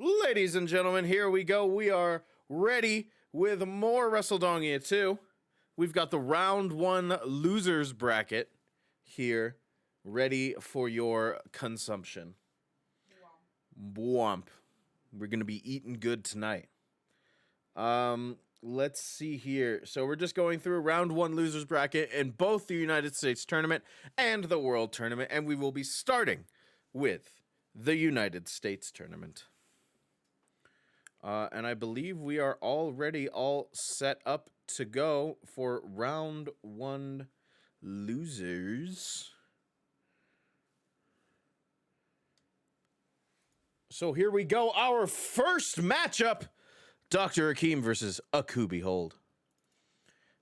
Ladies and gentlemen, here we go. We are ready with more Wrestledongia 2. We've got the round one losers bracket here ready for your consumption. Womp. We're going to be eating good tonight. Let's see here. So we're just going through round one losers bracket in both the United States tournament and the World Tournament, and we will be starting with the United States tournament. And I believe we are already all set up to go for round one losers. So here we go. Our first matchup, Dr. Hakeem versus Akubi Hold.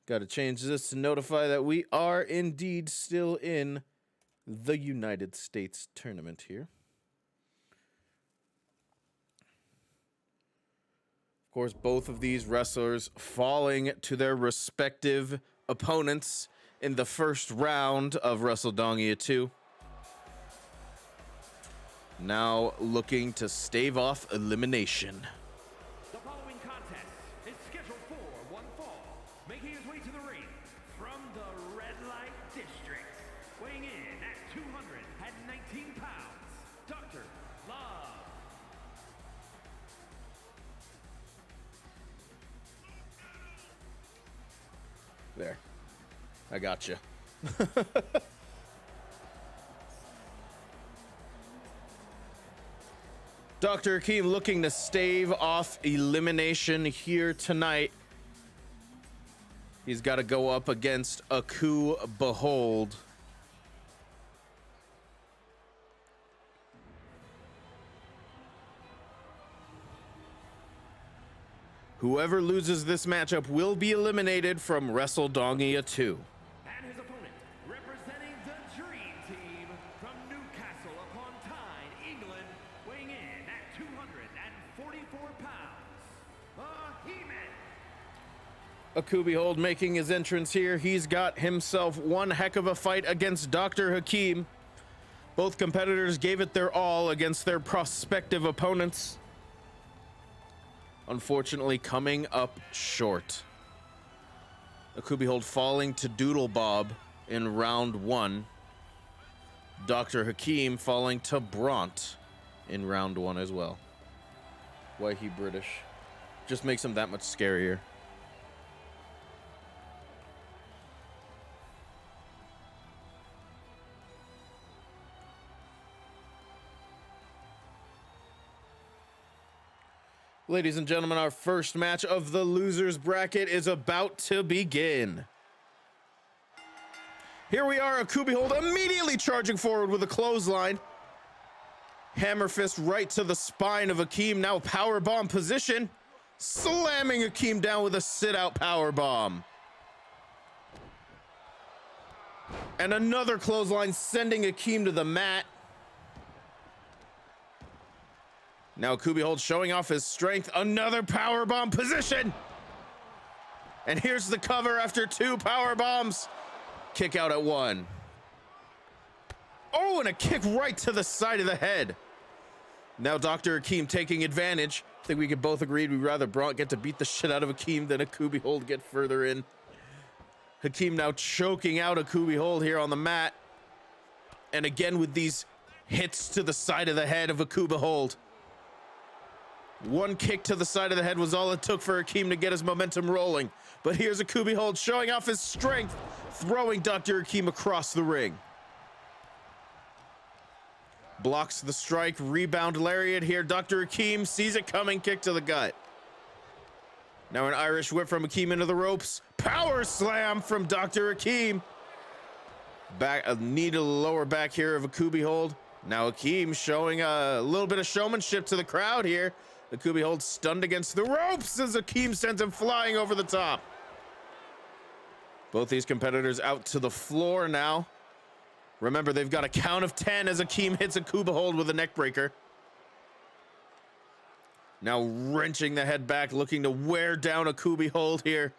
Got to change this to notify that we are indeed still in the United States tournament here. Of course, both of these wrestlers falling to their respective opponents in the first round of Wrestledongia 2. Now looking to stave off elimination. The following contest is scheduled for one fall, making his way to the ring from the Red Light District, weighing in at 219 pounds, Dr. Love. There. I got you. Dr. Hakeem looking to stave off elimination here tonight. He's got to go up against Aku Behold. Whoever loses this matchup will be eliminated from Wrestledongia 2. And his opponent, representing the Dream Team from Newcastle upon Tyne, England, weighing in at 244 pounds, He-Man. Akubi Hold making his entrance here. He's got himself one heck of a fight against Dr. Hakeem. Both competitors gave it their all against their prospective opponents. Unfortunately, coming up short. Akubi Hold falling to Doodle Bob in round one. Dr. Hakeem falling to Bront in round one as well. Why he British? Just makes him that much scarier. Ladies and gentlemen, our first match of the losers bracket is about to begin. Here we are, Akubi Hold immediately charging forward with a clothesline. Hammer fist right to the spine of Hakeem, now powerbomb position. Slamming Hakeem down with a sit-out powerbomb. And another clothesline sending Hakeem to the mat. Now Akubi Hold showing off his strength. Another powerbomb position. And here's the cover after two powerbombs. Kick out at one. Oh, and a kick right to the side of the head. Now Dr. Hakeem taking advantage. I think we could both agree we'd rather Bront get to beat the shit out of Hakeem than Akubi Hold get further in. Hakeem now choking out Akubi Hold here on the mat. And again with these hits to the side of the head of Akubi Hold. One kick to the side of the head was all it took for Hakeem to get his momentum rolling. But here's Akubi Hold showing off his strength, throwing Dr. Hakeem across the ring. Blocks the strike, rebound lariat here. Dr. Hakeem sees it coming, kick to the gut. Now an Irish whip from Hakeem into the ropes. Power slam from Dr. Hakeem. Back, a knee to the lower back here of Akubi Hold. Now Hakeem showing a little bit of showmanship to the crowd here. Akubi Hold stunned against the ropes as Hakeem sends him flying over the top. Both these competitors out to the floor now. Remember, they've got a count of 10 as Hakeem hits Akubi Hold with a neck breaker. Now wrenching the head back, looking to wear down Akubi Hold here.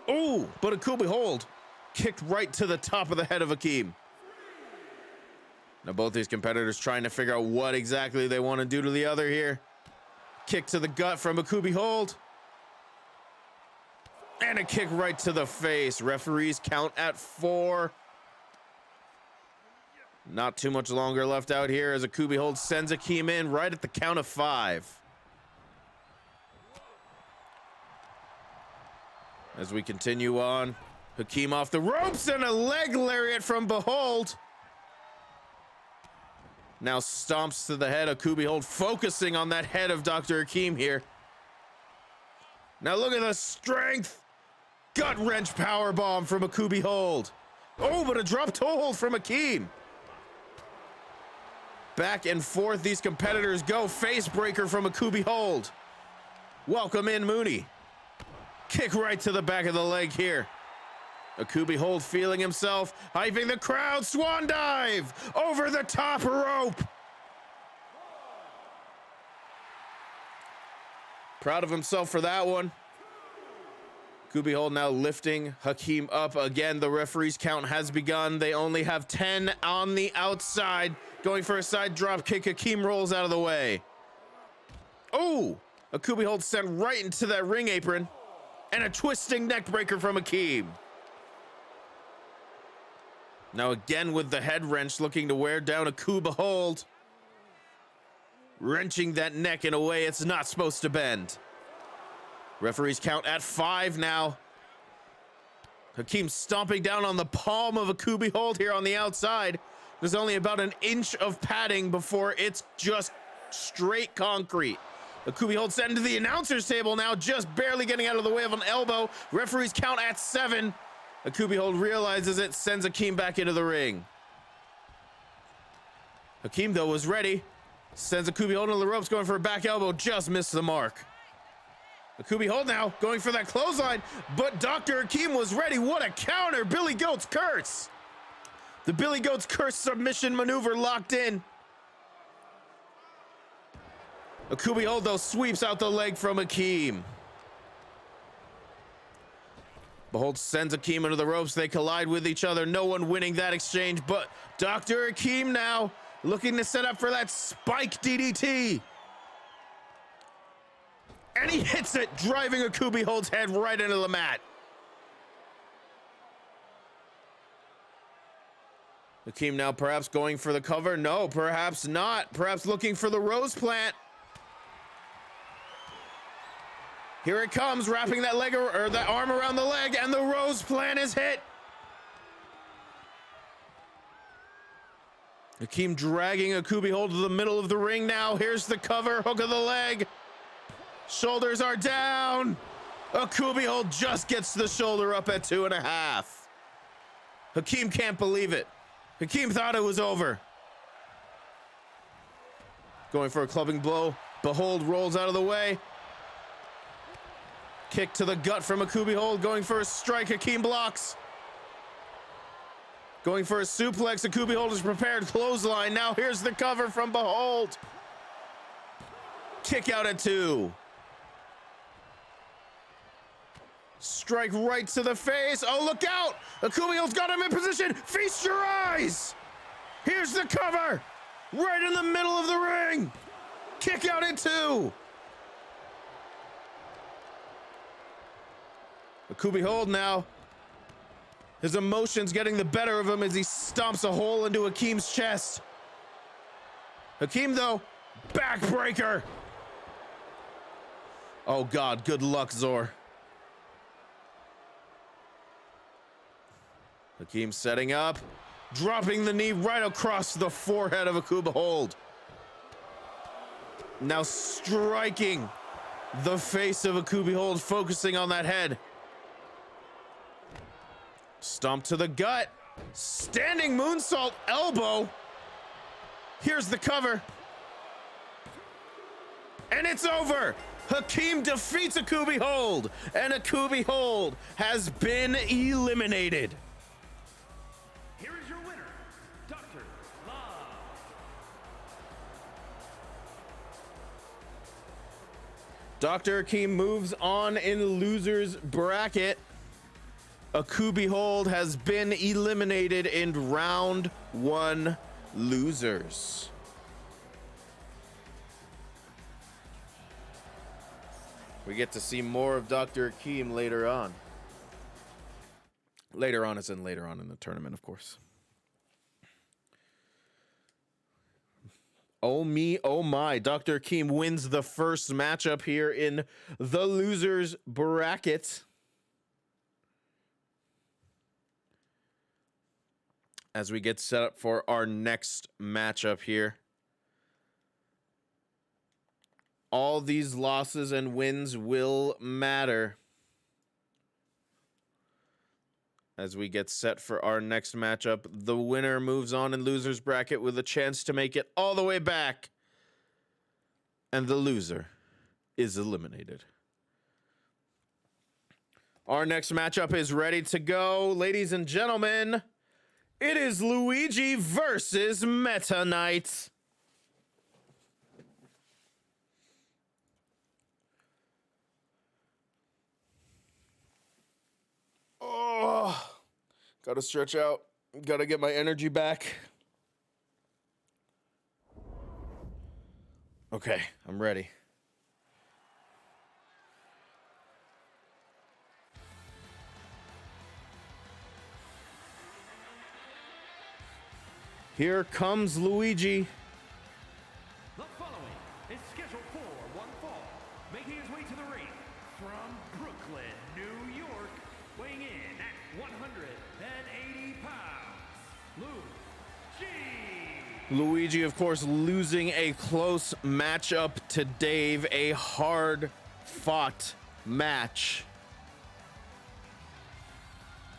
Oh, but Akubi Hold kicked right to the top of the head of Hakeem. Now both these competitors trying to figure out what exactly they want to do to the other here. Kick to the gut from Akubi hold. And a kick right to the face. Referees count at 4. Not too much longer left out here as Akubi hold sends Hakeem in right at the count of 5. As we continue on, Hakeem off the ropes and a leg lariat from Behold. Now stomps to the head. Akubi hold focusing on that head of Dr. Hakeem here. Now look at the strength. Gut wrench power bomb from Akubi hold. Oh, but a drop toe hold from Hakeem. Back and forth these competitors go. Face breaker from Akubi hold. Welcome in Mooney. Kick right to the back of the leg here. Akubi hold feeling himself, hyping the crowd. Swan dive over the top rope. Proud of himself for that one. Akubi hold now lifting Hakeem up again. The referee's count has begun. They only have 10 on the outside. Going for a side drop kick. Hakeem rolls out of the way. Oh, Akubi hold sent right into that ring apron. And a twisting neck breaker from Hakeem. Now again with the head wrench looking to wear down Akubi hold. Wrenching that neck in a way it's not supposed to bend. Referees count at 5 now. Hakeem stomping down on the palm of Akubi hold here on the outside. There's only about an inch of padding before it's just straight concrete. Akubi hold sent to the announcer's table now, just barely getting out of the way of an elbow. Referees count at 7. Akubi hold realizes it, sends Hakeem back into the ring. Hakeem, though, was ready. Sends Akubi hold into the ropes, going for a back elbow, just missed the mark. Akubi hold now, going for that clothesline, but Dr. Hakeem was ready. What a counter, Billy Goat's Curse. The Billy Goat's Curse submission maneuver locked in. Akubi hold, though, sweeps out the leg from Hakeem. Behold sends Hakeem into the ropes. They collide with each other. No one winning that exchange, but Dr. Hakeem now looking to set up for that spike DDT. And he hits it, driving Akubi hold's head right into the mat. Hakeem now perhaps going for the cover. No, perhaps not. Perhaps looking for the rose plant. Here it comes, wrapping that leg or that arm around the leg, and the rose plant is hit. Hakeem dragging Akubi hold to the middle of the ring now. Here's the cover, hook of the leg. Shoulders are down. Akubi hold just gets the shoulder up at 2.5. Hakeem can't believe it. Hakeem thought it was over. Going for a clubbing blow. Behold rolls out of the way. Kick to the gut from Akubi hold, going for a strike. Hakeem blocks. Going for a suplex. Akubi hold is prepared. Clothesline. Now here's the cover from Behold. Kick out at 2. Strike right to the face. Oh, look out! Akubi hold's got him in position. Feast your eyes. Here's the cover. Right in the middle of the ring. Kick out at 2. Akubi hold now. His emotions getting the better of him as he stomps a hole into Hakeem's chest. Hakeem, though, backbreaker. Oh, God, good luck, Zor. Hakeem setting up, dropping the knee right across the forehead of Akubi hold. Now striking the face of Akubi hold, focusing on that head. Stomp to the gut. Standing moonsault elbow. Here's the cover. And it's over. Hakeem defeats Akubi hold. And Akubi hold has been eliminated. Here is your winner, Dr. Love. Dr. Hakeem moves on in the loser's bracket. Akubi hold has been eliminated in round 1. losers. We get to see more of Dr. Akeem later on. Later on as in later on in the tournament, of course. Oh me, oh my. Dr. Akeem wins the first matchup here in the losers bracket. As we get set up for our next matchup here. All these losses and wins will matter. As we get set for our next matchup, the winner moves on in losers bracket with a chance to make it all the way back. And the loser is eliminated. Our next matchup is ready to go. Ladies and gentlemen, it is Luigi versus Meta Knight. Oh, gotta stretch out. Gotta get my energy back. Okay, I'm ready. Here comes Luigi. The following is scheduled for one fall, making his way to the ring from Brooklyn, New York, weighing in at 180 pounds, Luigi, of course, losing a close matchup to Dave, a hard-fought match.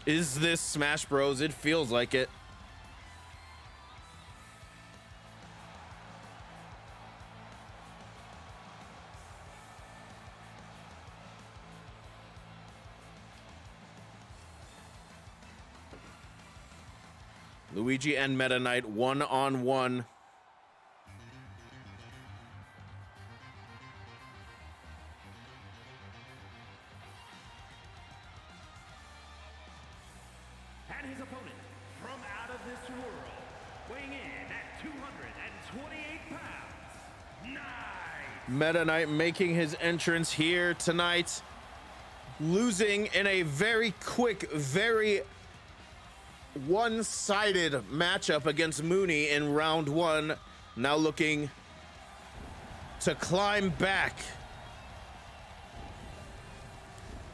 Is this Smash Bros? It feels like it. Luigi and Meta Knight one-on-one. And his opponent from out of this world, weighing in at 228 pounds, Knight. Meta Knight making his entrance here tonight, losing in a very quick, very one-sided matchup against Mooney in round one. Now looking to climb back.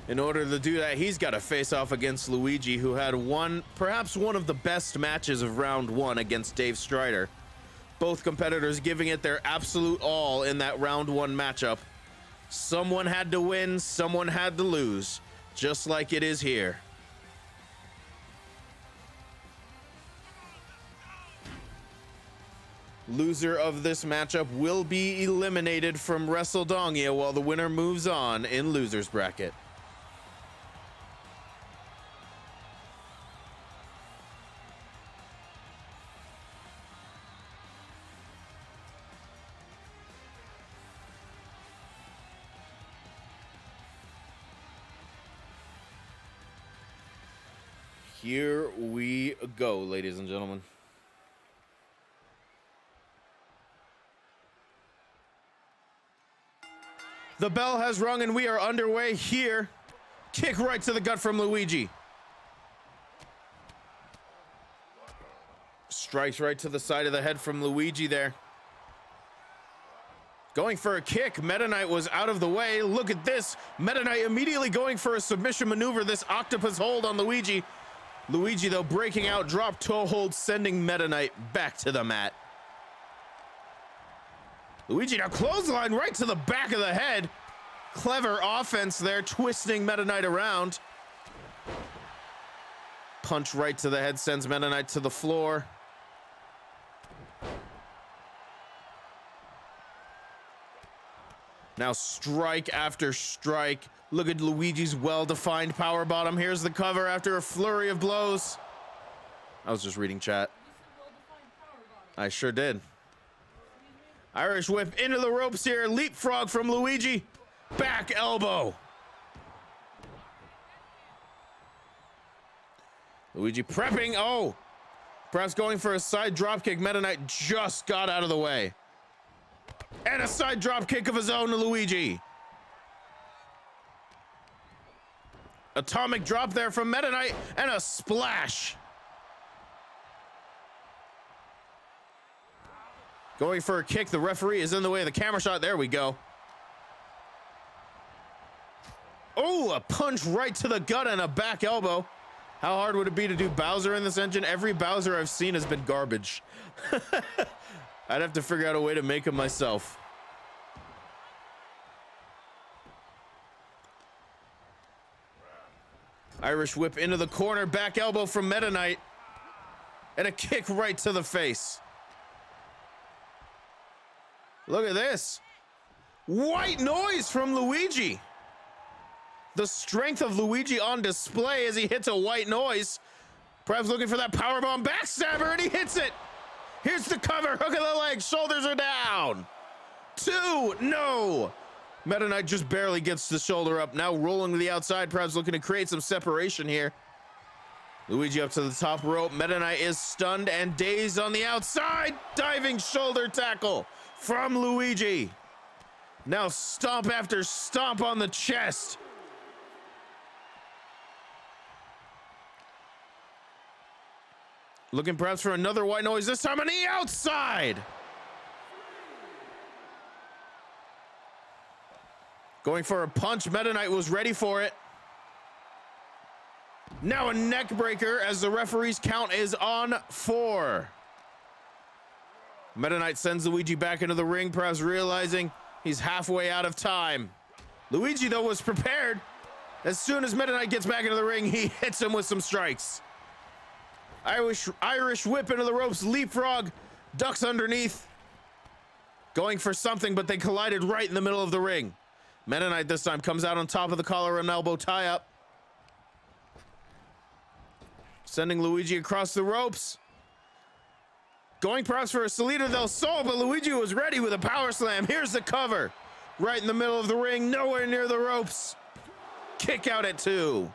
In order to do that, he's got to face off against Luigi, who had perhaps one of the best matches of round one against Dave Strider. Both competitors giving it their absolute all in that round one matchup. Someone had to win, someone had to lose, just like it is here. Loser of this matchup will be eliminated from Wrestledongia while the winner moves on in losers bracket. Here we go, ladies and gentlemen. The bell has rung and we are underway here. Kick right to the gut from Luigi. Strikes right to the side of the head from Luigi there. Going for a kick. Meta Knight was out of the way. Look at this. Meta Knight immediately going for a submission maneuver. This octopus hold on Luigi. Luigi, though, breaking out, drop toe hold, sending Meta Knight back to the mat. Luigi now clothesline right to the back of the head. Clever offense there, twisting Meta Knight around. Punch right to the head sends Meta Knight to the floor. Now strike after strike. Look at Luigi's well-defined power bottom. Here's the cover after a flurry of blows. I was just reading chat. I sure did. Irish whip into the ropes here. Leapfrog from Luigi. Back elbow. Luigi prepping. Oh, Perhaps going for a side dropkick. Meta Knight just got out of the way. And a side dropkick of his own to Luigi. Atomic drop there from Meta Knight and a splash. Going for a kick. The referee is in the way of the camera shot. There we go. Oh, a punch right to the gut and a back elbow. How hard would it be to do Bowser in this engine? Every Bowser I've seen has been garbage. I'd have to figure out a way to make him myself. Irish whip into the corner, back elbow from Meta Knight, and a kick right to the face. Look at this. White noise from Luigi. The strength of Luigi on display as he hits a white noise. Perhaps looking for that powerbomb backstabber, and he hits it. Here's the cover, hook of the leg, shoulders are down. 2, no. Meta Knight just barely gets the shoulder up. Now rolling to the outside, perhaps looking to create some separation here. Luigi up to the top rope. Meta Knight is stunned and dazed on the outside. Diving shoulder tackle from Luigi. Now stomp after stomp on the chest. Looking perhaps for another white noise, this time on the outside. Going for a punch, Meta Knight was ready for it. Now a neck breaker as the referee's count is on 4. Meta Knight sends Luigi back into the ring, perhaps realizing he's halfway out of time. Luigi, though, was prepared. As soon as Meta Knight gets back into the ring, he hits him with some strikes. Irish whip into the ropes, leapfrog, ducks underneath. Going for something, but they collided right in the middle of the ring. Meta Knight this time comes out on top of the collar and elbow tie-up. Sending Luigi across the ropes. Going perhaps for a Salida del Sol, but Luigi was ready with a power slam. Here's the cover. Right in the middle of the ring, nowhere near the ropes. Kick out at 2.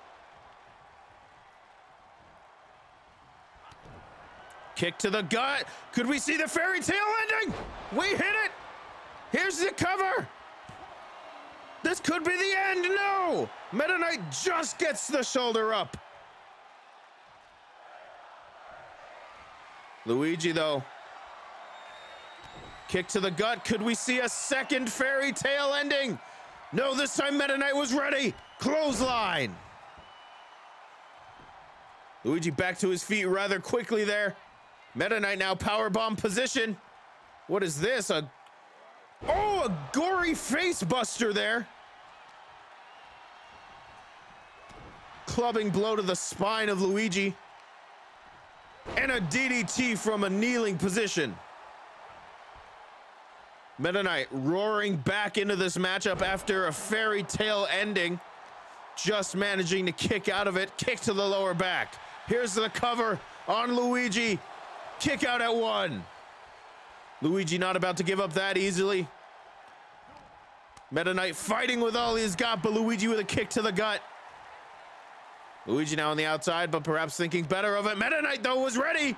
Kick to the gut. Could we see the fairy tale ending? We hit it. Here's the cover. This could be the end. No. Meta Knight just gets the shoulder up. Luigi, though. Kick to the gut. Could we see a second fairy tale ending? No, this time Meta Knight was ready. Clothesline. Luigi back to his feet rather quickly there. Meta Knight now powerbomb position. What is this? A gory face buster there. Clubbing blow to the spine of Luigi. And a DDT from a kneeling position. Meta Knight roaring back into this matchup after a fairy tale ending. Just managing to kick out of it. Kick to the lower back. Here's the cover on Luigi. Kick out at 1. Luigi not about to give up that easily. Meta Knight fighting with all he's got, but Luigi with a kick to the gut. Luigi now on the outside, but perhaps thinking better of it. Meta Knight, though, was ready.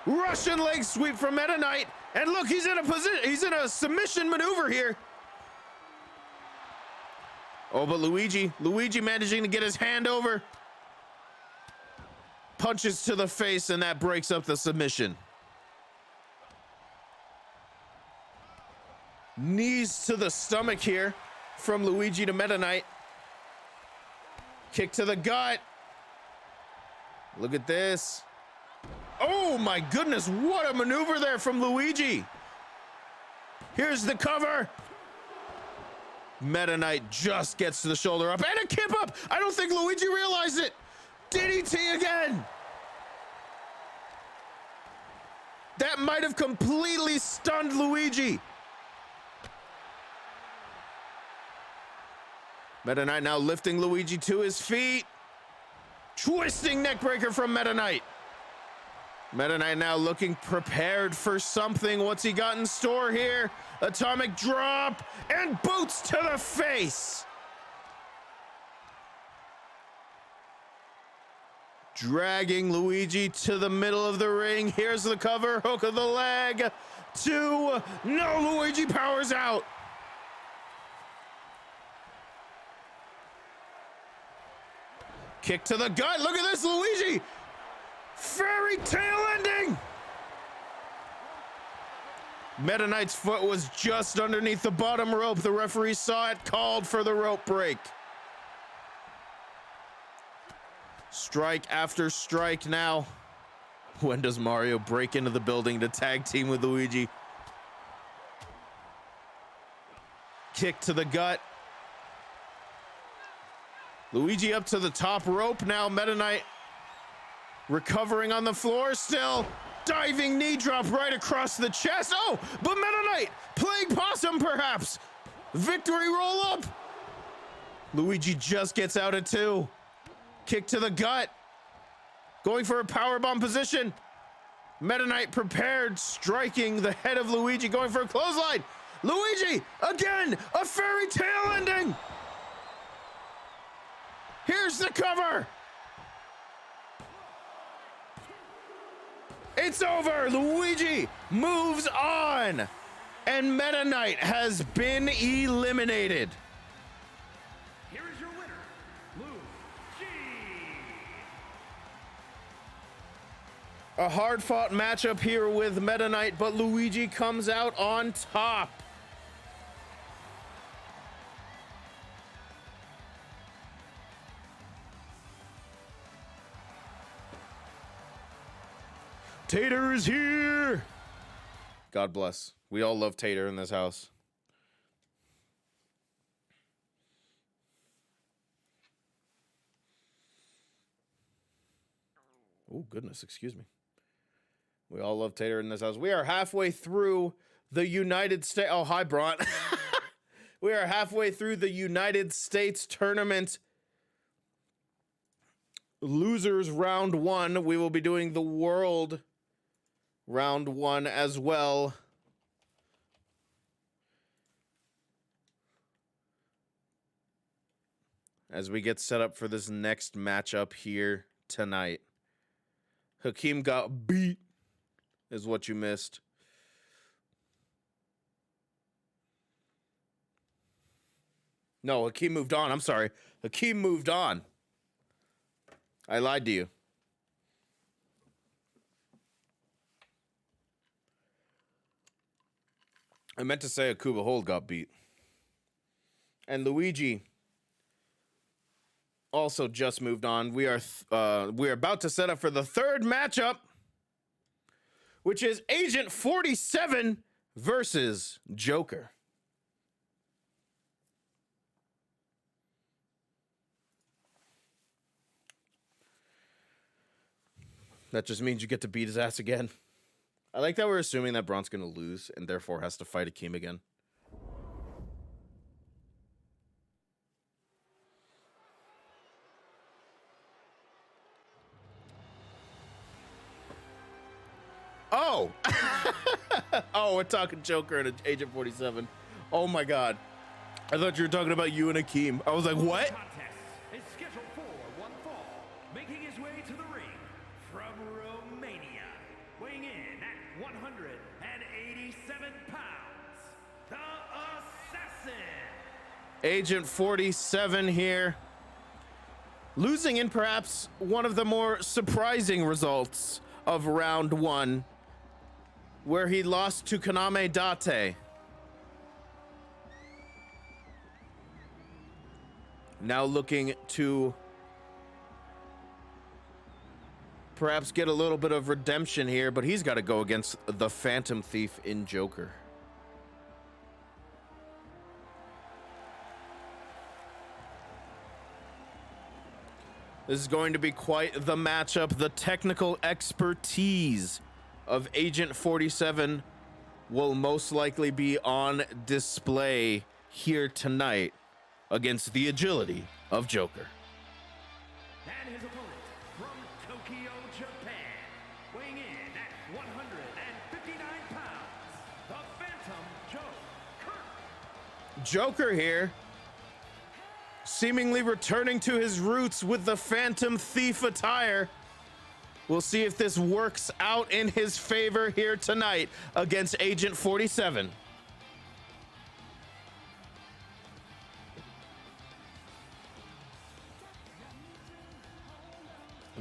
Russian leg sweep from Meta Knight. And look, he's in a position. He's in a submission maneuver here. Oh, but Luigi managing to get his hand over. Punches to the face, and that breaks up the submission. Knees to the stomach here from Luigi to Meta Knight. Kick to the gut. Look at this. Oh my goodness, what a maneuver there from Luigi. Here's the cover. Meta Knight just gets to the shoulder up and a kip up. I don't think Luigi realized it. DDT again. That might have completely stunned Luigi. Meta Knight now lifting Luigi to his feet. Twisting neckbreaker from Meta Knight. Meta Knight now looking prepared for something. What's he got in store here? Atomic drop and boots to the face. Dragging Luigi to the middle of the ring. Here's the cover, hook of the leg. 2. No, Luigi powers out. Kick to the gut. Look at this, Luigi. Fairy tale ending. Meta Knight's foot was just underneath the bottom rope. The referee saw it, called for the rope break. Strike after strike now. When does Mario break into the building to tag team with Luigi? Kick to the gut. Luigi up to the top rope now. Meta Knight recovering on the floor still. Diving knee drop right across the chest. Oh, but Meta Knight playing possum perhaps. Victory roll up. Luigi just gets out at 2. Kick to the gut. Going for a powerbomb position. Meta Knight prepared, striking the head of Luigi, going for a clothesline. Luigi, again, a fairy tale ending. Here's the cover. It's over. Luigi moves on. And Meta Knight has been eliminated. Here is your winner, Luigi. A hard-fought matchup here with Meta Knight, but Luigi comes out on top. Tater is here. God bless. We all love Tater in this house. Oh, goodness. Excuse me. We all love Tater in this house. We are halfway through the United States. Oh, hi, Braun. We are halfway through the United States tournament. Losers round 1. We will be doing the world round 1 as well. As we get set up for this next matchup here tonight. Hakeem got beat, is what you missed. No, Hakeem moved on. I'm sorry. Hakeem moved on. I lied to you. I meant to say Akuba Hold got beat. And Luigi also just moved on. We are about to set up for the third matchup, which is Agent 47 versus Joker. That just means you get to beat his ass again. I like that we're assuming that Braun's going to lose and therefore has to fight Akeem again. Oh! Oh, we're talking Joker and Agent 47. Oh my god. I thought you were talking about you and Akeem. I was like, what? Contest is scheduled for one fall, making his way to the ring from Romania, weighing in at 187 pounds, the Assassin. Agent 47 here. Losing in perhaps one of the more surprising results of round 1, where he lost to Kaname Date. Now looking to perhaps get a little bit of redemption here, but he's got to go against the Phantom Thief in Joker. This is going to be quite the matchup. The technical expertise of Agent 47 will most likely be on display here tonight against the agility of Joker. And his opponent from Tokyo, Japan, weighing in at 159 pounds, the Phantom Joker. Joker here, seemingly returning to his roots with the Phantom Thief attire. We'll see if this works out in his favor here tonight against Agent 47.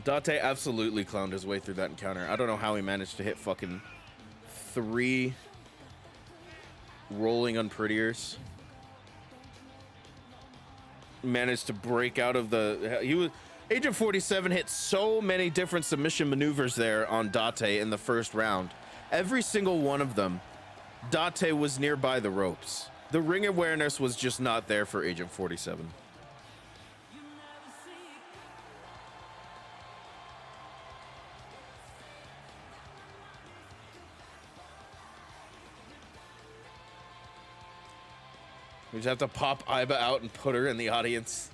Date absolutely clowned his way through that encounter. I don't know how he managed to hit fucking 3 rolling unprettiers. Managed to break out of the... Agent 47 hit so many different submission maneuvers there on Date in the first round. Every single one of them, Date was nearby the ropes. The ring awareness was just not there for Agent 47. We just have to pop Iba out and put her in the audience.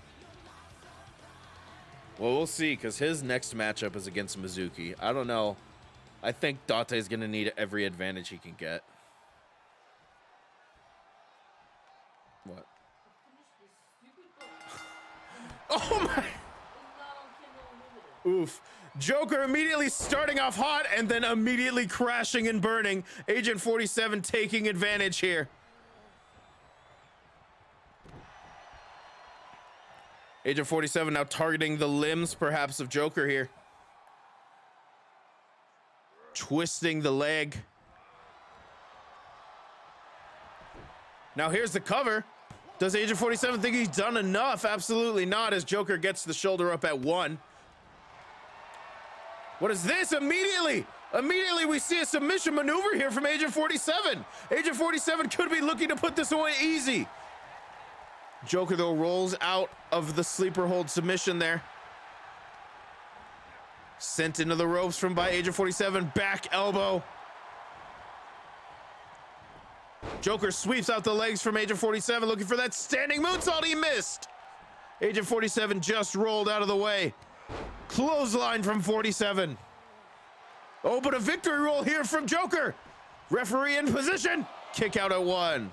Well, we'll see, because his next matchup is against Mizuki. I don't know. I think Date's going to need every advantage he can get. What? Oh my! Oof. Joker immediately starting off hot and then immediately crashing and burning. Agent 47 taking advantage here. Agent 47 now targeting the limbs, perhaps, of Joker here. Twisting the leg. Now here's the cover. Does Agent 47 think he's done enough? Absolutely not, as Joker gets the shoulder up at 1. What is this? Immediately we see a submission maneuver here from Agent 47. Agent 47 could be looking to put this away easy. Joker, though, rolls out of the sleeper hold submission there. Sent into the ropes by Agent 47. Back elbow. Joker sweeps out the legs from Agent 47, looking for that standing moonsault. He missed. Agent 47 just rolled out of the way. Clothesline from 47. Oh, but a victory roll here from Joker. Referee in position. Kick out at 1.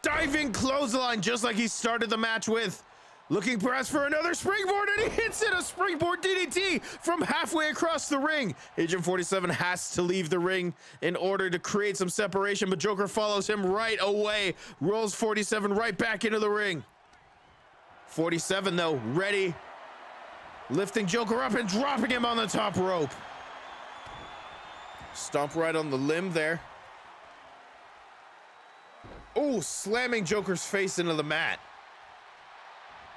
Diving clothesline, just like he started the match with. Looking perhaps for another springboard, and he hits it. A springboard DDT from halfway across the ring. Agent 47 has to leave the ring in order to create some separation, but Joker follows him right away. Rolls 47 right back into the ring. 47, though, ready. Lifting Joker up and dropping him on the top rope. Stomp right on the limb there. Oh, slamming Joker's face into the mat.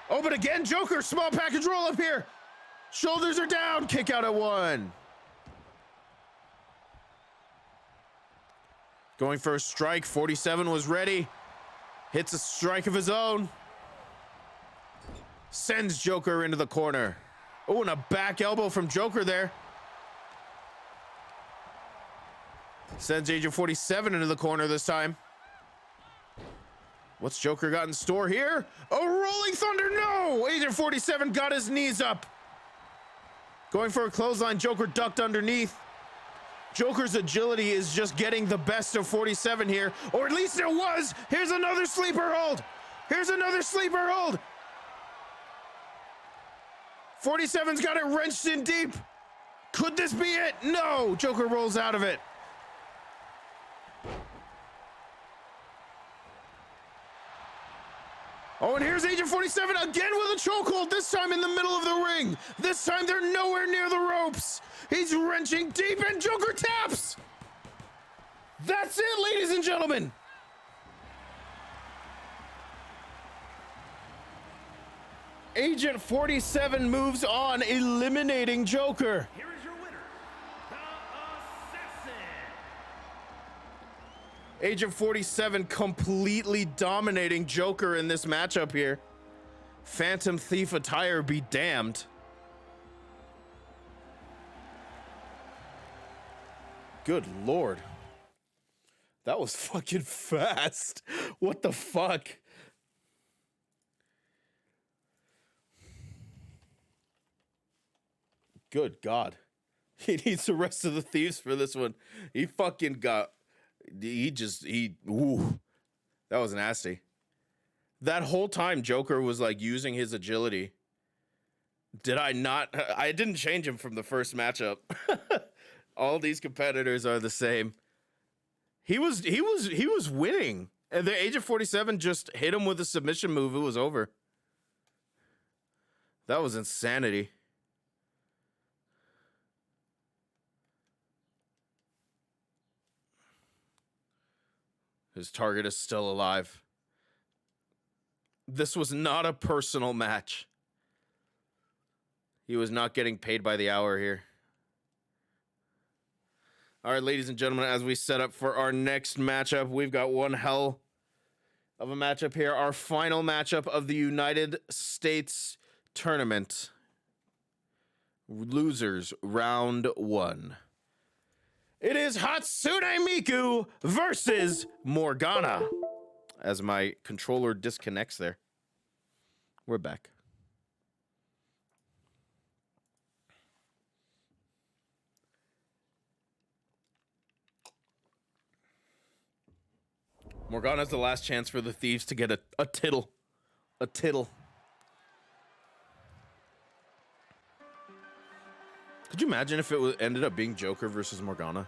Oh, but again, Joker, small package roll up here. Shoulders are down, kick out at 1. Going for a strike, 47 was ready. Hits a strike of his own. Sends Joker into the corner. Oh, and a back elbow from Joker there. Sends Agent 47 into the corner this time. What's Joker got in store here? A rolling thunder, no! Agent 47 got his knees up. Going for a clothesline, Joker ducked underneath. Joker's agility is just getting the best of 47 here, or at least it was. Here's another sleeper hold. Here's another sleeper hold. 47's got it wrenched in deep. Could this be it? No, Joker rolls out of it. Oh, and here's Agent 47 again with a chokehold, this time in the middle of the ring. This time they're nowhere near the ropes. He's wrenching deep and Joker taps. That's it, ladies and gentlemen. Agent 47 moves on, eliminating Joker. Here is your winner, the Assassin. Agent 47 completely dominating Joker in this matchup here. Phantom Thief attire be damned. Good Lord. That was fucking fast. What the fuck? Good God. He needs the rest of the thieves for this one. He fucking got... Ooh. That was nasty. That whole time, Joker was like using his agility Did I not? I didn't change him from the first matchup. All these competitors are the same. He was winning. At the age of 47, just hit him with a submission move. It was over. That was insanity. His target is still alive. This was not a personal match. He was not getting paid by the hour here. All right, ladies and gentlemen, as we set up for our next matchup, we've got one hell of a matchup here. Our final matchup of the United States tournament. Losers, round 1. It is Hatsune Miku versus Morgana. As my controller disconnects there. We're back. Morgana's the last chance for the Thieves to get a tittle. A tittle. Could you imagine if it ended up being Joker versus Morgana?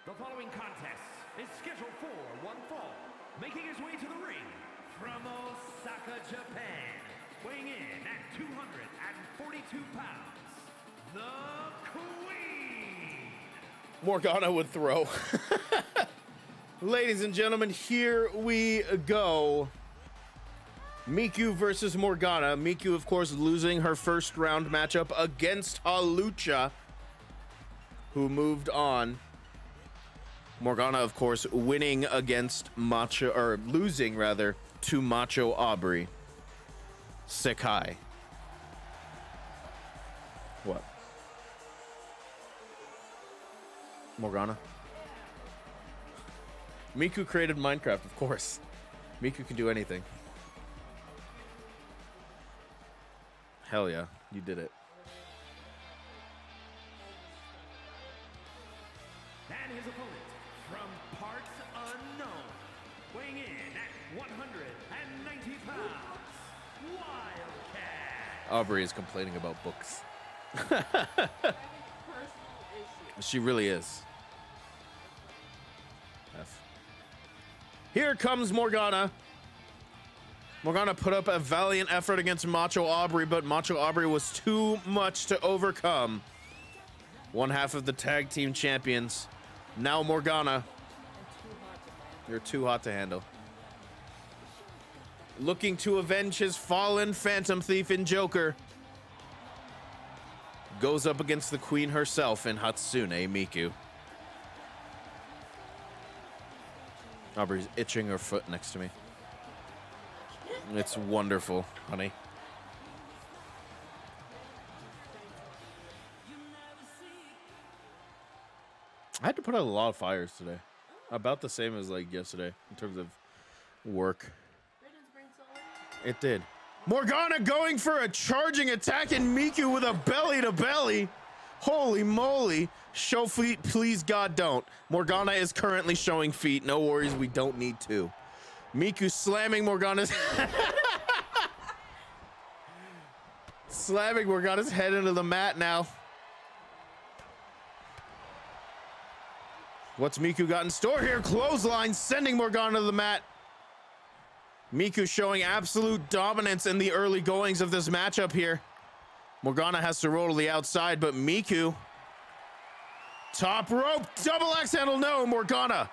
The following contest is scheduled for one fall. Making his way to the ring from Osaka, Japan. Weighing in at 242 pounds, the Queen! Morgana would throw. Ladies and gentlemen, here we go. Miku versus Morgana. Miku, of course, losing her first round matchup against Halucha, who moved on. Morgana, of course, winning against Macho, or losing rather, to Macho Aubrey. Sekai. What? Morgana? Miku created Minecraft, of course. Miku can do anything. Hell yeah, you did it. And his opponent from parts unknown, weighing in at 190 pounds, Wildcat. Aubrey is complaining about books. She really is. F. Here comes Morgana. Morgana put up a valiant effort against Macho Aubrey, but Macho Aubrey was too much to overcome. One half of the tag team champions. Now Morgana. You're too hot to handle. Looking to avenge his fallen Phantom Thief in Joker. Goes up against the Queen herself in Hatsune Miku. Aubrey's itching her foot next to me. It's wonderful, honey. I had to put out a lot of fires today. About the same as like yesterday in terms of work. It did. Morgana going for a charging attack and Miku with a belly to belly. Holy moly. Show feet, please God don't. Morgana is currently showing feet. No worries, we don't need to. Miku slamming Morgana's slamming Morgana's head into the mat now. What's Miku got in store here? Clothesline sending Morgana to the mat. Miku showing absolute dominance in the early goings of this matchup here. Morgana has to roll to the outside, but Miku, top rope, double axe handle, no, Morgana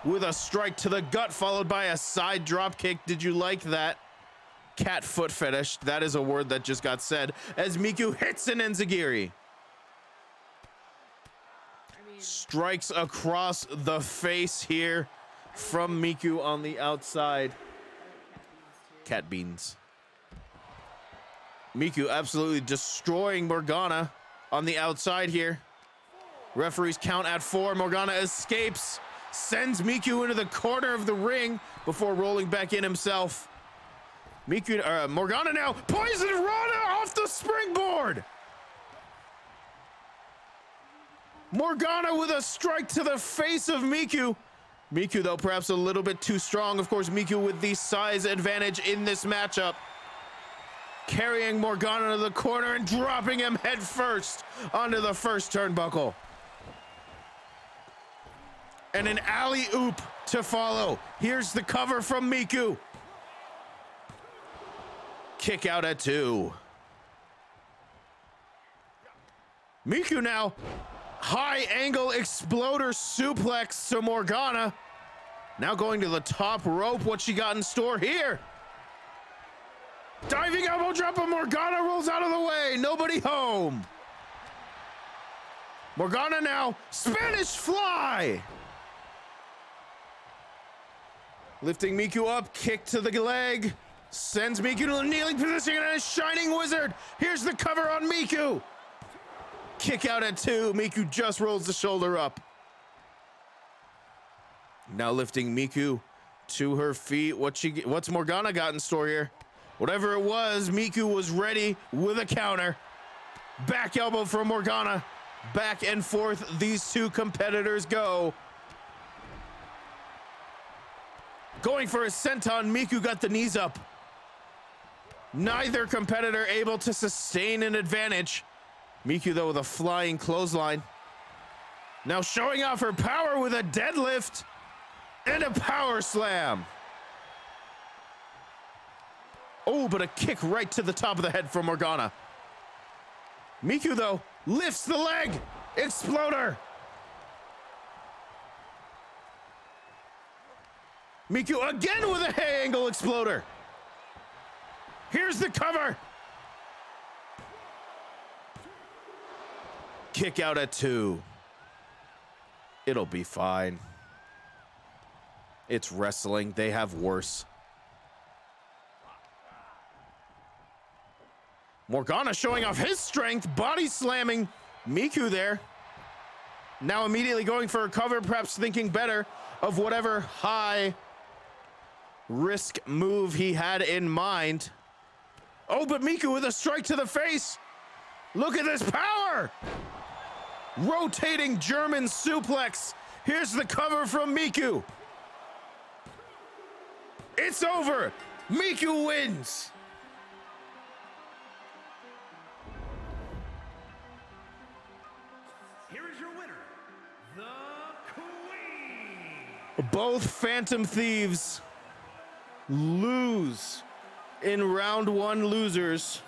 with a strike to the gut followed by a side drop kick. Did you like that? Cat foot fetish, that is a word that just got said as Miku hits an enzigiri. Strikes across the face here from Miku on the outside. Cat beans. Miku absolutely destroying Morgana on the outside here. Referees count at 4. Morgana escapes, sends Miku into the corner of the ring before rolling back in himself. Morgana now, Poison Rana off the springboard. Morgana with a strike to the face of Miku. Miku, though, perhaps a little bit too strong. Of course, Miku with the size advantage in this matchup. Carrying Morgana to the corner and dropping him head first onto the first turnbuckle. And an alley-oop to follow. Here's the cover from Miku. Kick out at 2. Miku now. High angle exploder suplex to Morgana. Now going to the top rope. What she got in store here? Diving elbow drop, and Morgana rolls out of the way. Nobody home. Morgana now. Spanish fly. Lifting Miku up. Kick to the leg. Sends Miku to a kneeling position and a shining wizard. Here's the cover on Miku. Kick out at 2. Miku just rolls the shoulder up. Now lifting Miku to her feet. What's Morgana got in store here? Whatever it was, Miku was ready with a counter. Back elbow from Morgana. Back and forth these two competitors go. Going for a senton, Miku got the knees up. Neither competitor able to sustain an advantage. Miku, though, with a flying clothesline. Now showing off her power with a deadlift and a power slam. Oh, but a kick right to the top of the head from Morgana. Miku, though, lifts the leg. Exploder. Miku again with a hay angle exploder. Here's the cover. Kick out at 2. It'll be fine. It's wrestling. They have worse. Morgana showing off his strength, body slamming Miku there. Now immediately going for a cover, perhaps thinking better of whatever high risk move he had in mind. Oh, but Miku with a strike to the face. Look at this power. Rotating German suplex. Here's the cover from Miku. It's over. Miku wins. Here is your winner, the Queen. Both Phantom Thieves lose in round 1 losers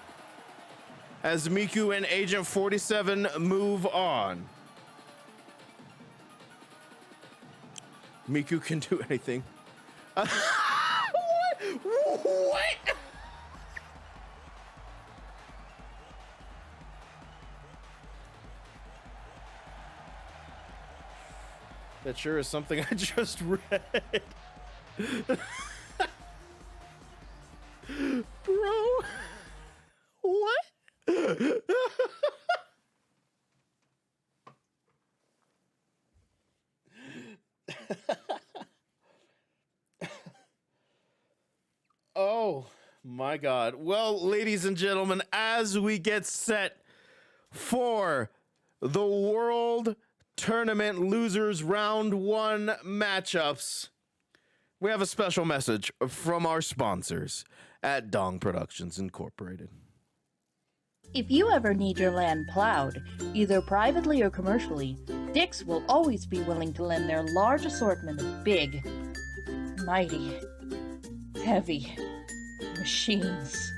as Miku and Agent 47 move on. Miku can do anything. What? That sure is something I just read. Bro, what? Oh my God. Well, ladies and gentlemen, as we get set for the World Tournament Losers Round 1 matchups, we have a special message from our sponsors at Dong Productions Incorporated. If you ever need your land plowed, either privately or commercially, Dick's will always be willing to lend their large assortment of big, mighty, heavy machines.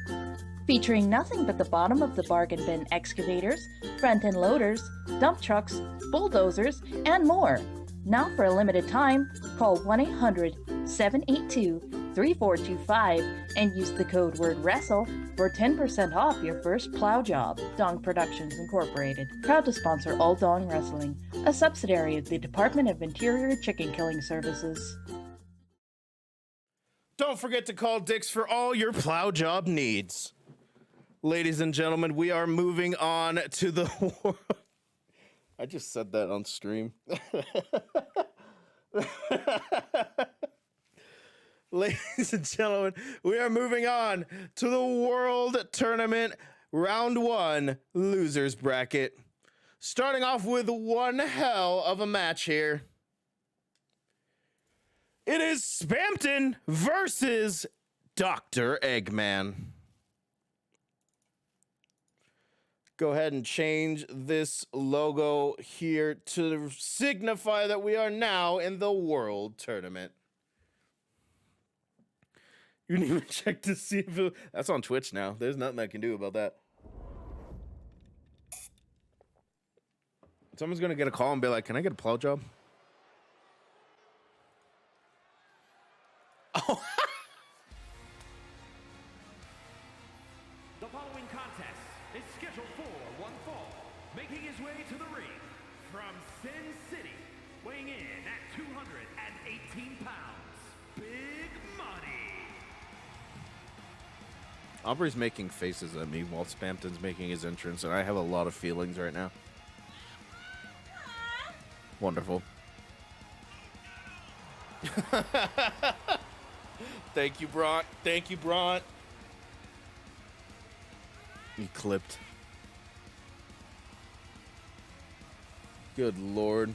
Featuring nothing but the bottom of the bargain bin excavators, front-end loaders, dump trucks, bulldozers, and more. Now for a limited time, call 1-800-782-3425 and use the code word WRESTLE for 10% off your first plow job. Dong Productions Incorporated, proud to sponsor All Dong Wrestling, a subsidiary of the Department of Interior Chicken Killing Services. Don't forget to call Dick's for all your plow job needs. Ladies and gentlemen, we are moving on to the world. I just said that on stream. Ladies and gentlemen, we are moving on to the World Tournament Round 1 Losers Bracket. Starting off with one hell of a match here. It is Spampton versus Dr. Eggman. Go ahead and change this logo here to signify that we are now in the World Tournament. You didn't even check to see if that's on Twitch now. There's nothing I can do about that. Someone's gonna get a call and be like, "Can I get a plow job?" Oh. The following contest is scheduled for one fall, making his way to the ring from Sin City, weighing in at 218 pounds, Big Money. Aubrey's making faces at me while Spampton's making his entrance, and I have a lot of feelings right now. Wonderful. Thank you, Bront. Thank you, Bront. He clipped. Good Lord.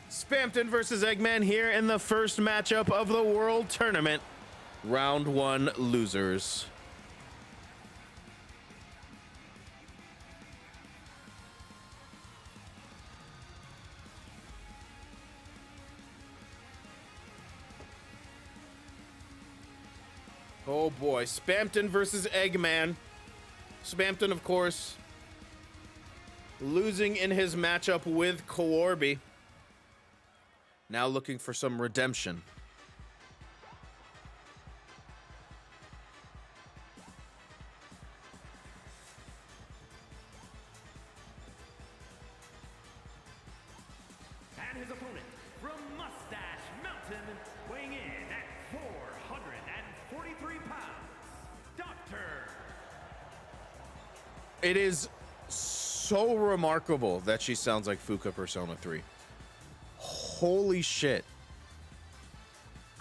Spampton versus Eggman here in the first matchup of the World Tournament. Round 1 losers. Oh boy, Spampton versus Eggman. Spampton, of course, losing in his matchup with Coorby. Now looking for some redemption. And his opponent from Mustache Mountain, weighing in at 443 pounds, Dr. It is so remarkable that she sounds like Fuka Persona 3. Holy shit.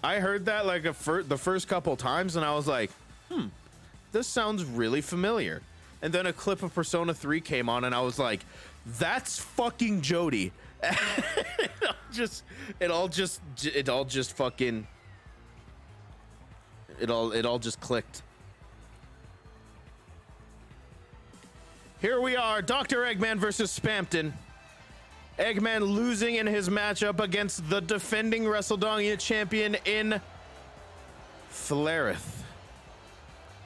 I heard that like the first couple times and I was like, this sounds really familiar. And then a clip of Persona 3 came on and I was like, that's fucking Jody. It all just clicked. Here we are, Dr. Eggman versus Spampton. Eggman losing in his matchup against the defending Wrestledongia champion in Flareth.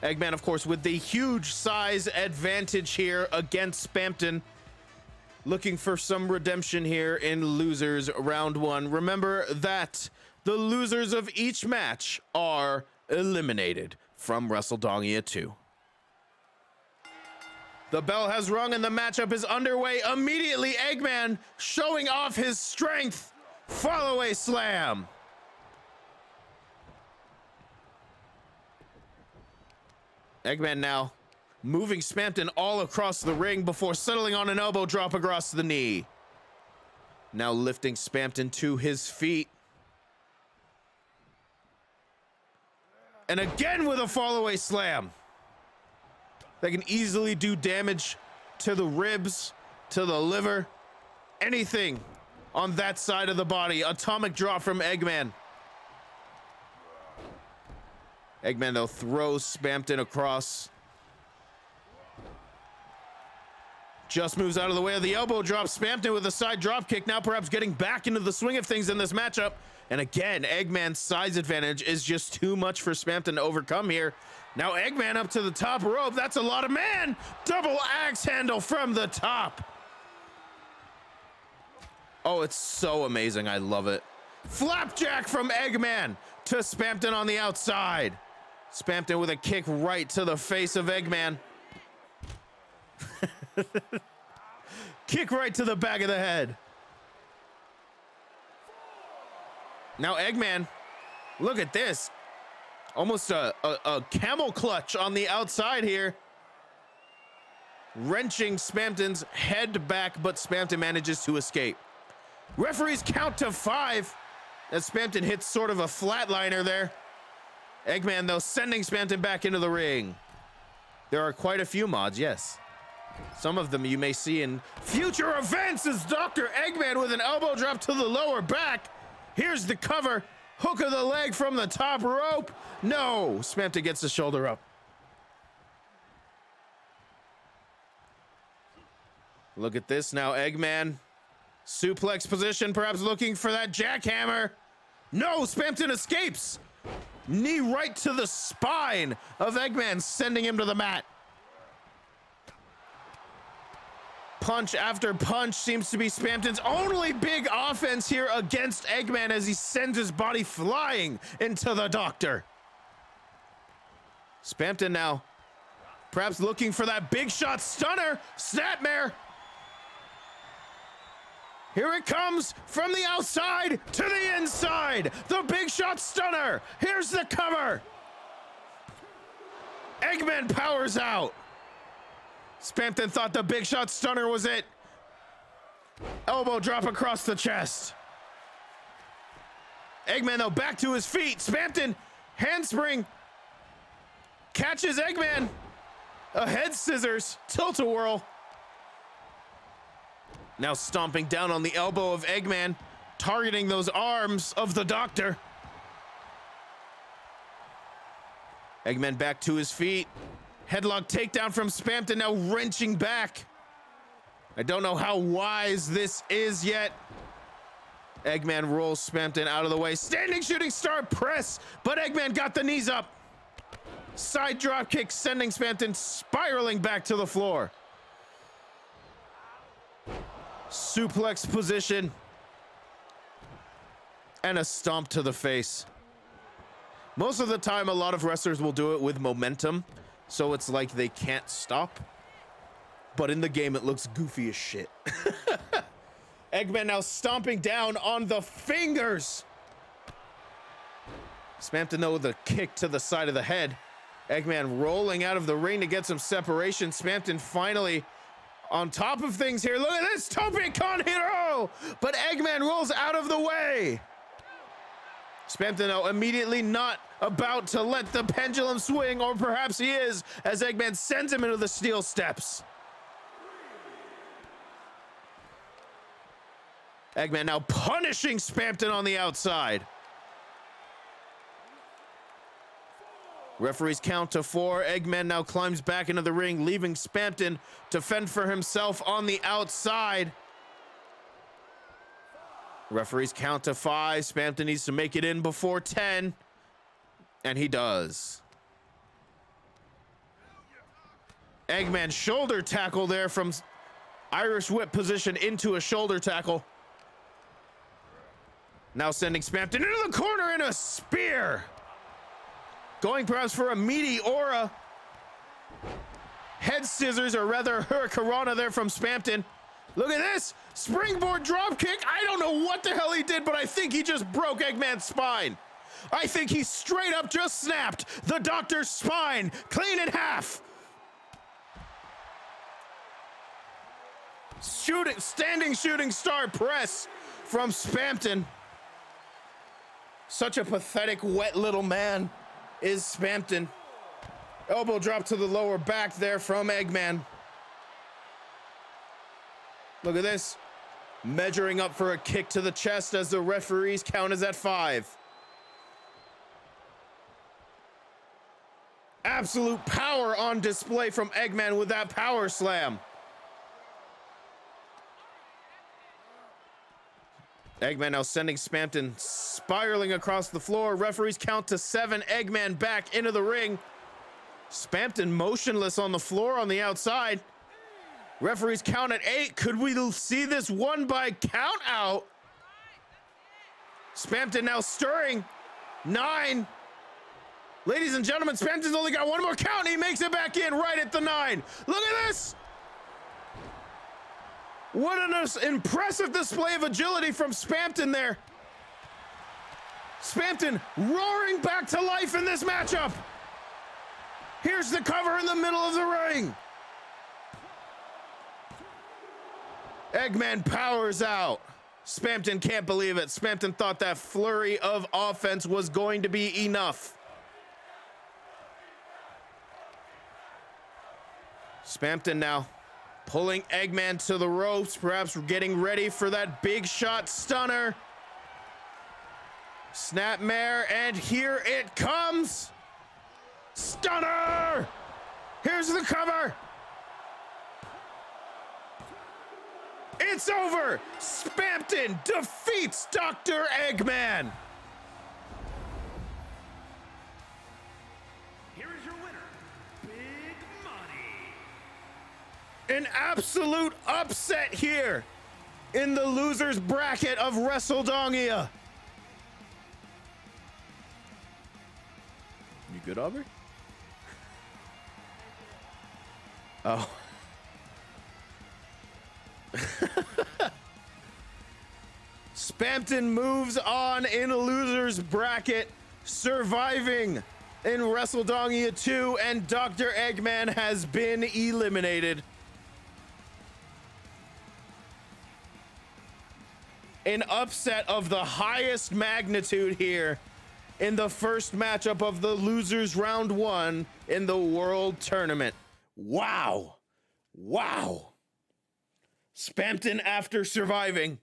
Eggman, of course, with the huge size advantage here against Spampton. Looking for some redemption here in losers round 1. Remember that the losers of each match are eliminated from Wrestledongia 2. The bell has rung and the matchup is underway. Immediately, Eggman showing off his strength. Fallaway slam. Eggman now moving Spampton all across the ring before settling on an elbow drop across the knee. Now lifting Spampton to his feet. And again with a fallaway slam. That can easily do damage to the ribs, to the liver, anything on that side of the body. Atomic drop from Eggman. Eggman, though, throws Spampton across. Just moves out of the way of the elbow drop. Spampton with a side drop kick, now perhaps getting back into the swing of things in this matchup. And again, Eggman's size advantage is just too much for Spampton to overcome here. Now Eggman up to the top rope. That's a lot of man. Double axe handle from the top. Oh, it's so amazing. I love it. Flapjack from Eggman to Spampton on the outside. Spampton with a kick right to the face of Eggman. Kick right to the back of the head. Now Eggman, look at this. Almost a camel clutch on the outside here. Wrenching Spampton's head back, but Spampton manages to escape. Referees count to 5 as Spampton hits sort of a flatliner there. Eggman, though, sending Spampton back into the ring. There are quite a few mods, yes. Some of them you may see in future events as Dr. Eggman with an elbow drop to the lower back. Here's the cover. Hook of the leg from the top rope. No, Spampton gets the shoulder up. Look at this now, Eggman. Suplex position, perhaps looking for that jackhammer. No, Spampton escapes. Knee right to the spine of Eggman, sending him to the mat. Punch after punch seems to be Spampton's only big offense here against Eggman as he sends his body flying into the doctor. Spampton now, perhaps looking for that big shot stunner. Snapmare. Here it comes from the outside to the inside. The big shot stunner. Here's the cover. Eggman powers out. Spampton thought the big shot stunner was it. Elbow drop across the chest. Eggman though back to his feet. Spampton handspring. Catches Eggman. A head scissors. Tilt-a-whirl. Now stomping down on the elbow of Eggman, targeting those arms of the doctor. Eggman back to his feet. Headlock takedown from Spampton, now wrenching back. I don't know how wise this is yet. Eggman rolls Spampton out of the way. Standing shooting star press, but Eggman got the knees up. Side drop kick sending Spampton spiraling back to the floor. Suplex position. And a stomp to the face. Most of the time, a lot of wrestlers will do it with momentum, so it's like they can't stop. But in the game, it looks goofy as shit. Eggman now stomping down on the fingers. Spampton though with a kick to the side of the head. Eggman rolling out of the ring to get some separation. Spampton finally on top of things here. Look at this, Tope Con Hero! But Eggman rolls out of the way. Spampton now immediately not about to let the pendulum swing, or perhaps he is, as Eggman sends him into the steel steps. Eggman now punishing Spampton on the outside. Referees count to 4. Eggman now climbs back into the ring, leaving Spampton to fend for himself on the outside. Referees count to 5. Spampton needs to make it in before 10. And he does. Eggman shoulder tackle there from Irish whip position into a shoulder tackle. Now sending Spampton into the corner in a spear. Going perhaps for a meaty aura. Head scissors, or rather hurricanrana there from Spampton. Look at this, springboard drop kick. I don't know what the hell he did, but I think he just broke Eggman's spine. I think he straight up just snapped the doctor's spine clean in half. Standing shooting star press from Spampton. Such a pathetic, wet little man is Spampton. Elbow drop to the lower back there from Eggman. Look at this. Measuring up for a kick to the chest as the referees count is at 5. Absolute power on display from Eggman with that power slam. Eggman now sending Spampton spiraling across the floor. Referees count to 7. Eggman back into the ring. Spampton motionless on the floor on the outside. Referees count at 8. Could we see this one by count out? Spampton now stirring. 9. Ladies and gentlemen, Spampton's only got one more count and he makes it back in right at the 9. Look at this. What an impressive display of agility from Spampton there. Spampton roaring back to life in this matchup. Here's the cover in the middle of the ring. Eggman powers out. Spampton can't believe it. Spampton thought that flurry of offense was going to be enough. Spampton now pulling Eggman to the ropes, perhaps getting ready for that big shot stunner. Snapmare, and here it comes. Stunner! Here's the cover. It's over. Spampton defeats Dr. Eggman. Here is your winner, Big Money. An absolute upset here in the losers bracket of Wrestledongia. You good, Aubrey? Oh. Spampton moves on in losers bracket, surviving in Wrestledongia 2, and Dr. Eggman has been eliminated. An upset of the highest magnitude here in the first matchup of the losers round 1 in the world tournament. Wow. Wow. Spampton after surviving.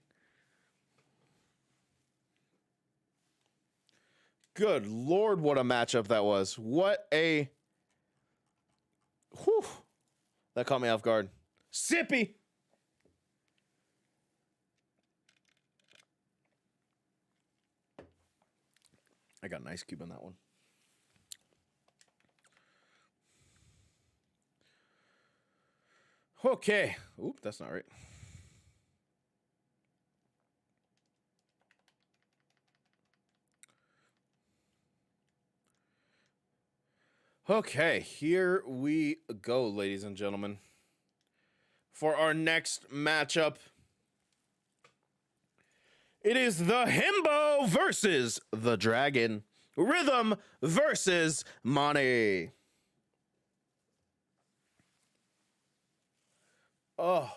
Good Lord, what a matchup that was. What a... Whew. That caught me off guard. Sippy. I got an ice cube on that one. Okay. Oop, that's not right. Okay, here we go, ladies and gentlemen. For our next matchup, it is the Himbo versus the Dragon. Rhythm versus Money. Oh,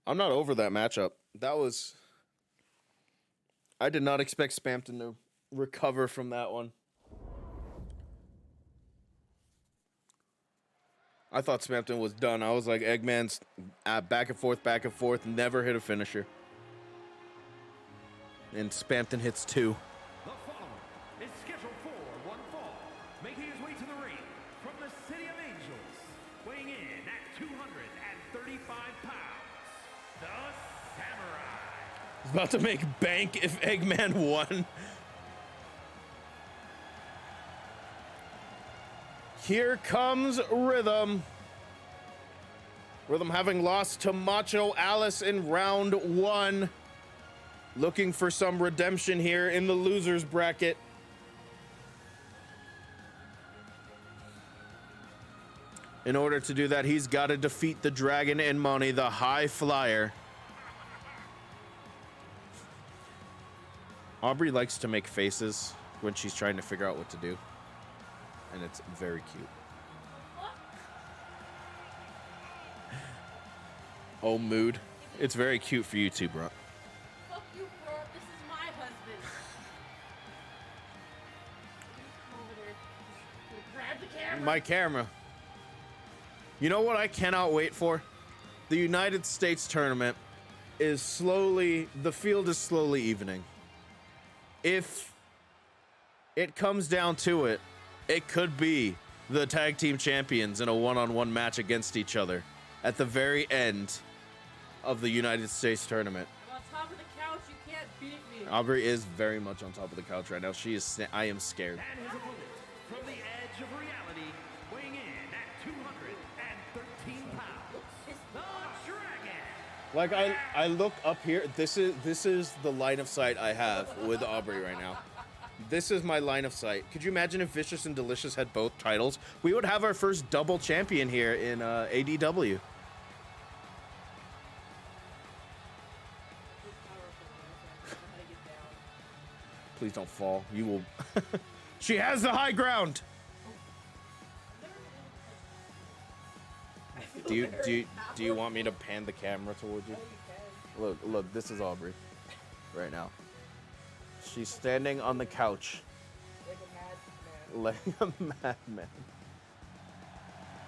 I'm not over that matchup. That was... I did not expect Spampton to recover from that one. I thought Spampton was done. I was like, Eggman's back and forth, never hit a finisher. And Spampton hits 2. The following is scheduled for one fall, making his way to the ring from the City of Angels, weighing in at 235 pounds, the Samurai. He's about to make bank if Eggman won. Here comes Rhythm. Rhythm having lost to Macho Alice in round 1. Looking for some redemption here in the losers bracket. In order to do that, he's got to defeat the Dragon and Money, the high flyer. Aubrey likes to make faces when she's trying to figure out what to do. And it's very cute. Oh, mood. It's very cute for you too, bro. Fuck you, bro. This is my husband. Over there. Grab the camera. My camera. You know what I cannot wait for? The United States tournament is slowly, the field is slowly evening. If it comes down to it, it could be the tag team champions in a one-on-one match against each other at the very end of the United States tournament. I'm on top of the couch. You can't beat me. Aubrey is very much on top of the couch right now. She is. I am scared. And his opponent, from the edge of reality, weighing in at 213 pounds, the Dragon. Like I look up here. This is the line of sight I have with Aubrey right now. This is my line of sight. Could you imagine if Vicious and Delicious had both titles? We would have our first double champion here in ADW. Please don't fall. You will. She has the high ground. Do you want me to pan the camera towards you? Look, this is Aubrey right now. She's standing on the couch. Like a madman.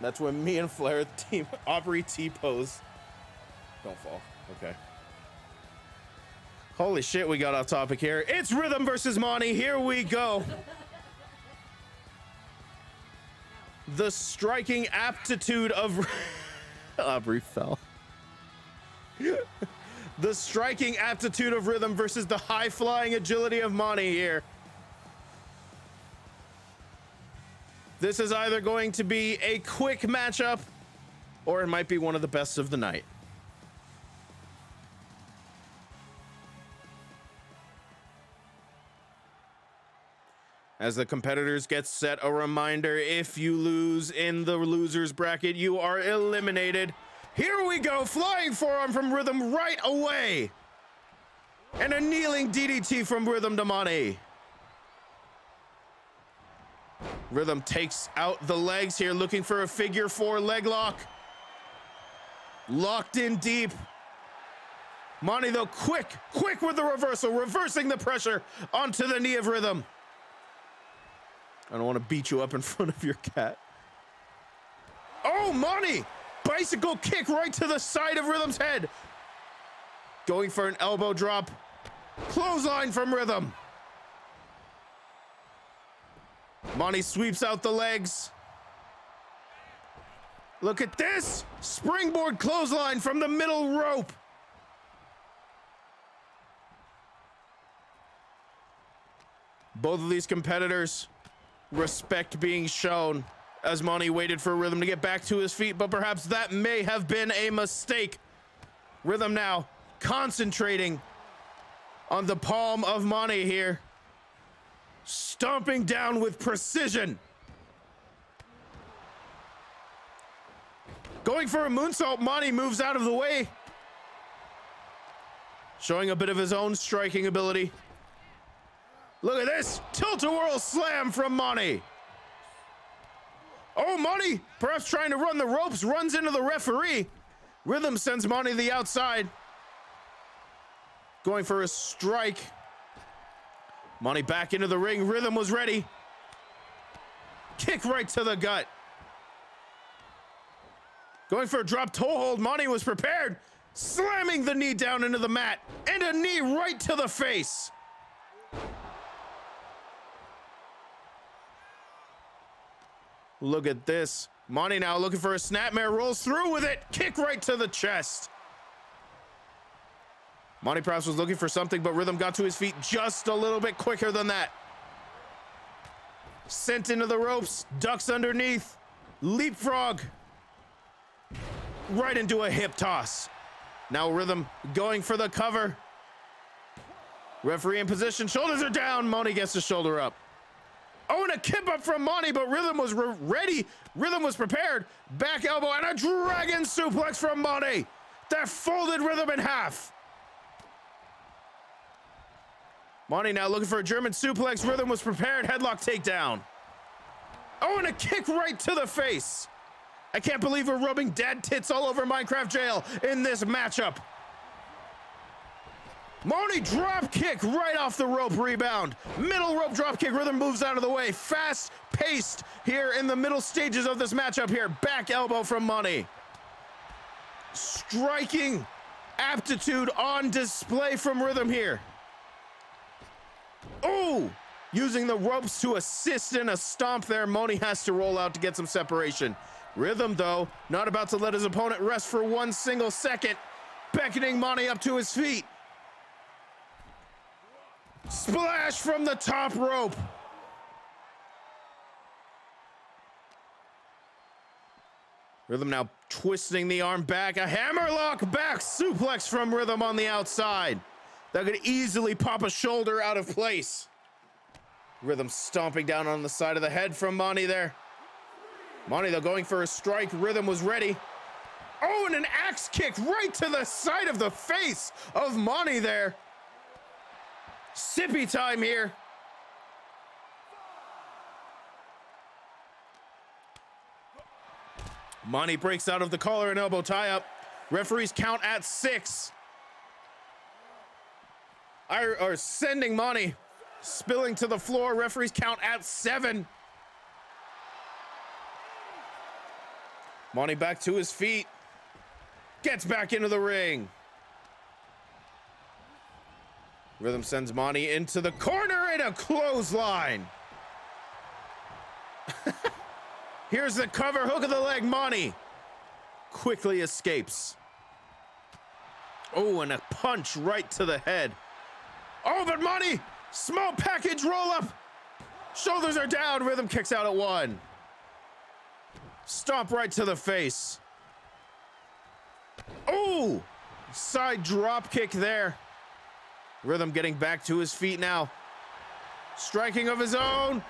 That's when me and Flair team Aubrey T-pose. Don't fall. Okay. Holy shit, we got off topic here. It's Rhythm versus Monty. Here we go. The striking aptitude of... Aubrey fell. The striking aptitude of Rhythm versus the high-flying agility of Monty here. This is either going to be a quick matchup, or it might be one of the best of the night. As the competitors get set, a reminder, if you lose in the losers bracket, you are eliminated. Here we go, flying forearm from Rhythm right away. And a kneeling DDT from Rhythm to Monty. Rhythm takes out the legs here, looking for a figure 4 leg lock. Locked in deep. Monty, though, quick with the reversal, reversing the pressure onto the knee of Rhythm. I don't want to beat you up in front of your cat. Oh, Monty! Bicycle kick right to the side of Rhythm's head. Going for an elbow drop. Clothesline from Rhythm. Monty sweeps out the legs. Look at this! Springboard clothesline from the middle rope. Both of these competitors, respect being shown as Monty waited for Rhythm to get back to his feet, but perhaps that may have been a mistake. Rhythm now concentrating on the palm of Monty here. Stomping down with precision. Going for a moonsault, Monty moves out of the way. Showing a bit of his own striking ability. Look at this, tilt-a-whirl slam from Monty. Oh, Monty, perhaps trying to run the ropes, runs into the referee. Rhythm sends Monty to the outside. Going for a strike. Monty back into the ring, Rhythm was ready. Kick right to the gut. Going for a drop toe hold, Monty was prepared. Slamming the knee down into the mat, and a knee right to the face. Look at this. Monty now looking for a snapmare, rolls through with it. Kick right to the chest. Monty perhaps was looking for something, but Rhythm got to his feet just a little bit quicker than that. Sent into the ropes, ducks underneath, leapfrog. Right into a hip toss. Now Rhythm going for the cover. Referee in position, shoulders are down. Monty gets the shoulder up. Oh, and a kip up from Monty, but Rhythm was ready. Rhythm was prepared. Back elbow and a dragon suplex from Monty. That folded Rhythm in half. Monty now looking for a German suplex. Rhythm was prepared. Headlock takedown. Oh, and a kick right to the face. I can't believe we're rubbing dad tits all over Minecraft jail in this matchup. Monty drop kick right off the rope, rebound. Middle rope drop kick, Rhythm moves out of the way. Fast paced here in the middle stages of this matchup here. Back elbow from Monty. Striking aptitude on display from Rhythm here. Oh, using the ropes to assist in a stomp there. Monty has to roll out to get some separation. Rhythm, though, not about to let his opponent rest for one single second. Beckoning Monty up to his feet. Splash from the top rope. Rhythm now twisting the arm back. A hammerlock back suplex from Rhythm on the outside. That could easily pop a shoulder out of place. Rhythm stomping down on the side of the head from Monty there. Monty, though, going for a strike. Rhythm was ready. Oh, and an axe kick right to the side of the face of Monty there. Sippy time here. Monty breaks out of the collar and elbow tie-up. Referees count at 6. Are sending Monty spilling to the floor. Referees count at 7. Monty back to his feet. Gets back into the ring. Rhythm sends Monty into the corner and a clothesline. Here's the cover, hook of the leg. Monty quickly escapes. Oh, and a punch right to the head. Oh, but Monty, small package roll up. Shoulders are down. Rhythm kicks out at 1. Stomp right to the face. Oh, side drop kick there. Rhythm getting back to his feet now. Striking of his own.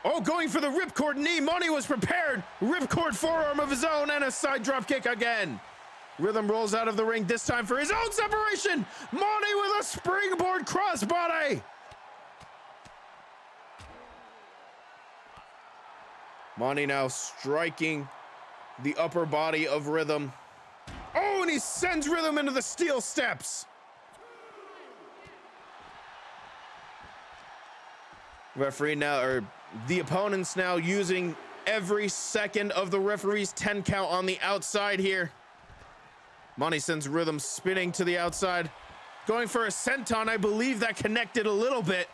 Oh, going for the ripcord knee. Monty was prepared. Ripcord forearm of his own and a side drop kick again. Rhythm rolls out of the ring, this time for his own separation. Monty with a springboard crossbody. Monty now striking the upper body of Rhythm. Oh, and he sends Rhythm into the steel steps. Referee now, or the opponents now using every second of the referee's 10 count on the outside here. Monty sends Rhythm spinning to the outside. Going for a senton, I believe that connected a little bit.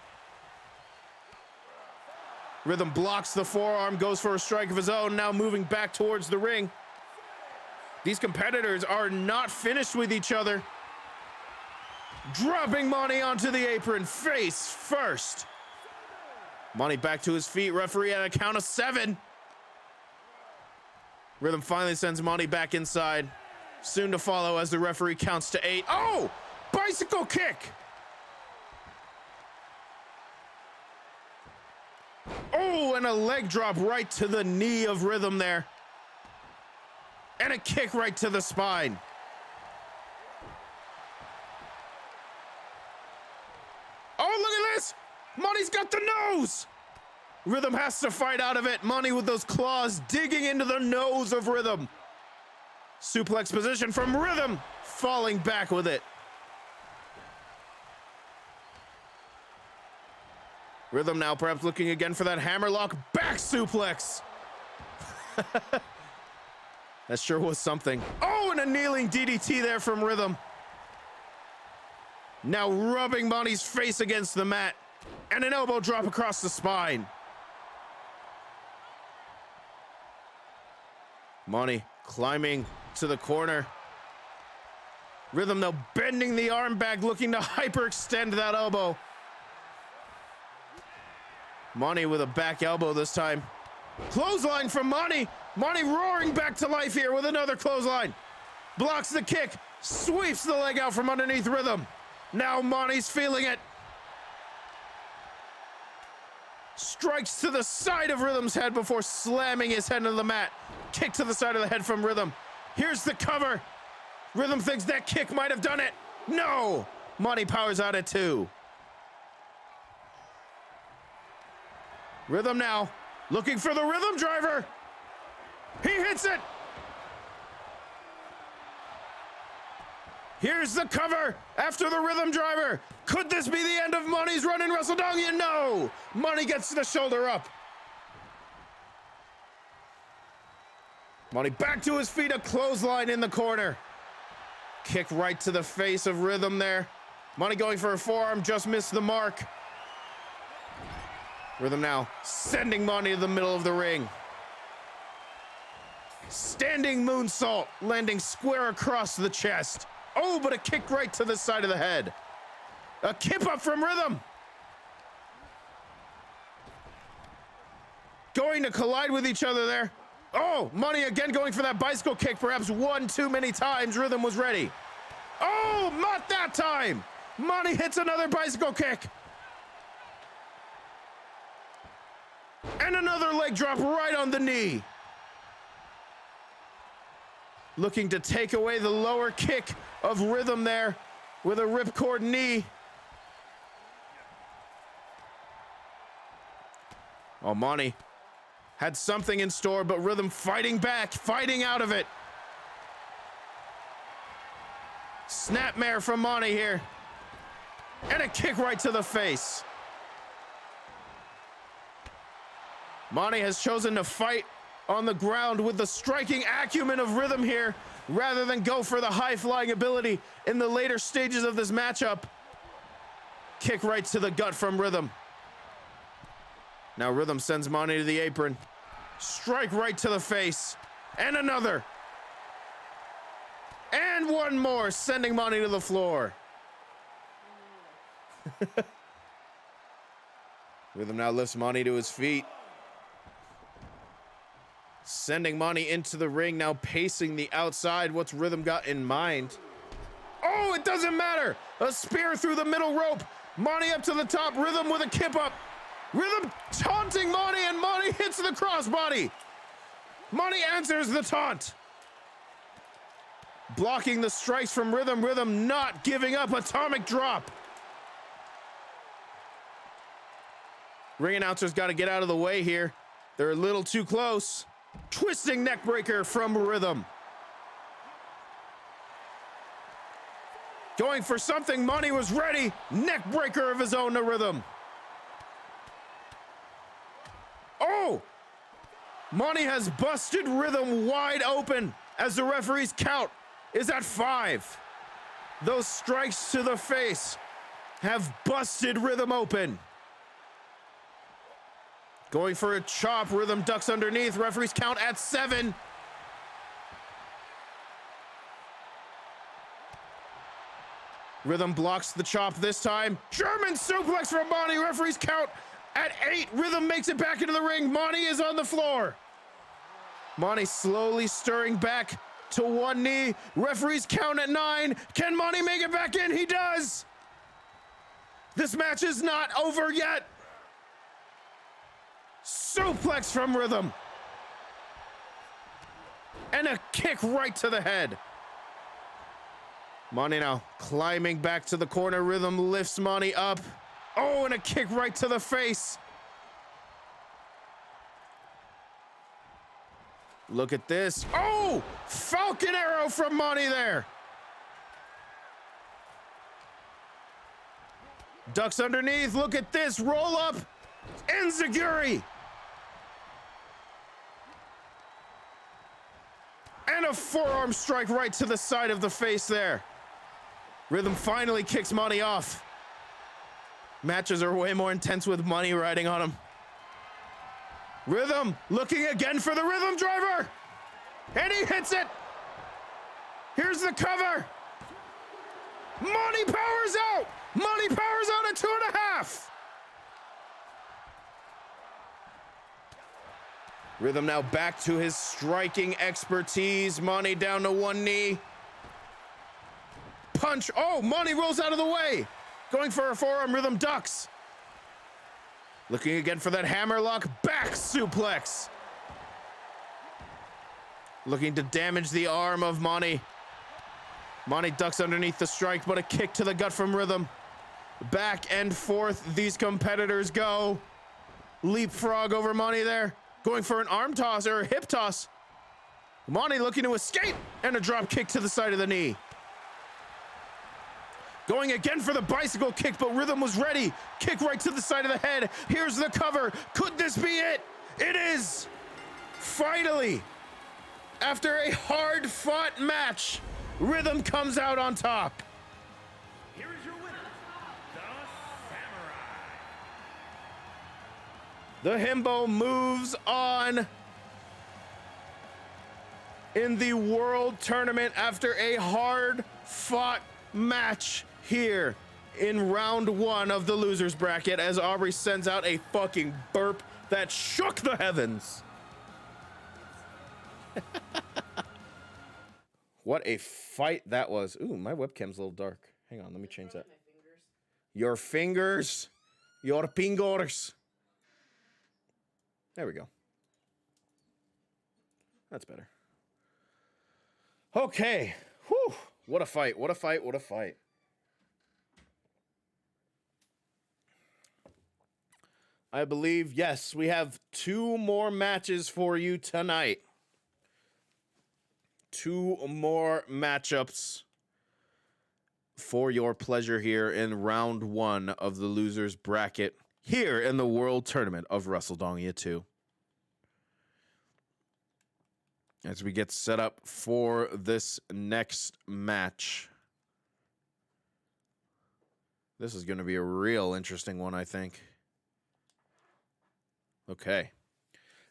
Rhythm blocks the forearm, goes for a strike of his own, now moving back towards the ring. These competitors are not finished with each other. Dropping Monty onto the apron, face first. Monty back to his feet, referee at a count of 7. Rhythm finally sends Monty back inside. Soon to follow as the referee counts to 8. Oh, bicycle kick. Oh, and a leg drop right to the knee of Rhythm there. And a kick right to the spine. Oh, look at this. Monty's got the nose. Rhythm has to fight out of it. Monty with those claws digging into the nose of Rhythm. Suplex position from Rhythm, falling back with it. Rhythm now perhaps looking again for that hammerlock back suplex. That sure was something. Oh, and a kneeling DDT there from Rhythm. Now rubbing Monty's face against the mat. And an elbow drop across the spine. Monty climbing to the corner. Rhythm now bending the arm back, looking to hyperextend that elbow. Monty with a back elbow this time. Clothesline from Monty. Monty roaring back to life here with another clothesline. Blocks the kick, sweeps the leg out from underneath Rhythm. Now Monty's feeling it. Strikes to the side of Rhythm's head before slamming his head into the mat. Kick to the side of the head from Rhythm. Here's the cover. Rhythm thinks that kick might have done it. No! Monty powers out at 2. Rhythm now looking for the Rhythm driver. He hits it. Here's the cover after the Rhythm driver. Could this be the end of Monty's run in Wrestledongia? No! Monty gets the shoulder up. Monty back to his feet, a clothesline in the corner. Kick right to the face of Rhythm there. Monty going for a forearm, just missed the mark. Rhythm now sending Monty to the middle of the ring. Standing moonsault, landing square across the chest. Oh, but a kick right to the side of the head. A kip up from Rhythm. Going to collide with each other there. Oh, Monty again going for that bicycle kick, perhaps one too many times. Rhythm was ready. Oh, not that time. Monty hits another bicycle kick. And another leg drop right on the knee. Looking to take away the lower kick of Rhythm there with a ripcord knee. Oh, Monty had something in store, but Rhythm fighting back, fighting out of it. Snapmare from Monty here. And a kick right to the face. Monty has chosen to fight on the ground with the striking acumen of Rhythm here, rather than go for the high-flying ability in the later stages of this matchup. Kick right to the gut from Rhythm. Now Rhythm sends Monty to the apron. Strike right to the face. And another. And one more, sending Monty to the floor. Rhythm now lifts Monty to his feet. Sending Monty into the ring, now pacing the outside. What's Rhythm got in mind? Oh, it doesn't matter. A spear through the middle rope. Monty up to the top. Rhythm with a kip up. Rhythm taunting Monty, and Monty hits the crossbody. Monty answers the taunt. Blocking the strikes from Rhythm. Rhythm not giving up. Atomic drop. Ring announcer's got to get out of the way here. They're a little too close. Twisting neckbreaker from Rhythm. Going for something. Monty was ready. Neckbreaker of his own to Rhythm. Oh! Monty has busted Rhythm wide open as the referee's count is at 5. Those strikes to the face have busted Rhythm open. Going for a chop. Rhythm ducks underneath. Referee's count at 7. Rhythm blocks the chop this time. German suplex from Monty. Referee's count at 8. Rhythm makes it back into the ring. Monty is on the floor. Monty slowly stirring back to one knee. Referee's count at 9. Can Monty make it back in? He does. This match is not over yet. Suplex from Rhythm. And a kick right to the head. Monty now climbing back to the corner. Rhythm lifts Monty up. Oh, and a kick right to the face. Look at this. Oh, Falcon Arrow from Monty there. Ducks underneath. Look at this. Roll up. Enziguri. And a forearm strike right to the side of the face there. Rhythm finally kicks Monty off. Matches are way more intense with Monty riding on him. Rhythm looking again for the Rhythm driver. And he hits it. Here's the cover. Monty powers out. Monty powers out at 2.5. Rhythm now back to his striking expertise. Monty down to one knee. Punch. Oh, Monty rolls out of the way. Going for a forearm. Rhythm ducks. Looking again for that hammerlock. Back suplex. Looking to damage the arm of Monty. Monty ducks underneath the strike, but a kick to the gut from Rhythm. Back and forth these competitors go. Leapfrog over Monty there. Going for an arm toss or a hip toss. Monty looking to escape and a drop kick to the side of the knee. Going again for the bicycle kick, but Rhythm was ready. Kick right to the side of the head. Here's the cover. Could this be it? It is. Finally, after a hard-fought match, Rhythm comes out on top. Here is your winner, the Samurai. The Himbo moves on in the World Tournament after a hard-fought match here in round 1 of the losers bracket as Aubrey sends out a fucking burp that shook the heavens. What a fight that was. Ooh, my webcam's a little dark. Hang on, let me change that. Your fingers. Your fingers. There we go. That's better. Okay. Whew. What a fight. What a fight. What a fight. I believe, yes, we have 2 more matches for you tonight. 2 more matchups for your pleasure here in round 1 of the losers bracket here in the World Tournament of Wrestledongia 2. As we get set up for this next match. This is going to be a real interesting one, I think. Okay.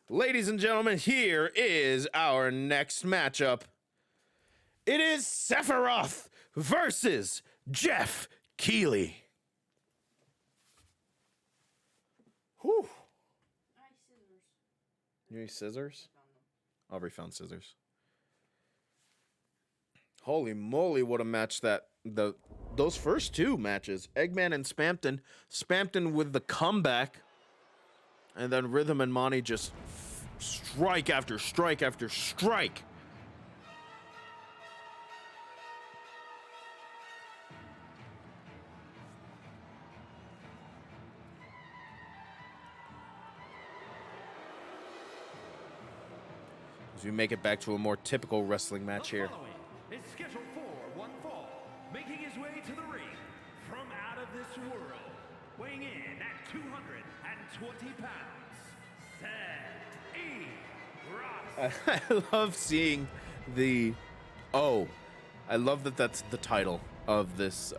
Ladies and gentlemen, here is our next matchup. It is Sephiroth versus Jeff Keighley. Whew. You need scissors? Aubrey found scissors. Holy moly, what a match those first two matches. Eggman and Spampton. Spampton with the comeback. And then Rhythm and Monty just strike after strike after strike. As we make it back to a more typical wrestling match here. Is scheduled for one fall, making his way to the ring from out of this world, weighing in at 220 pounds, Seth E. Ross. I love seeing the I love that that's the title of this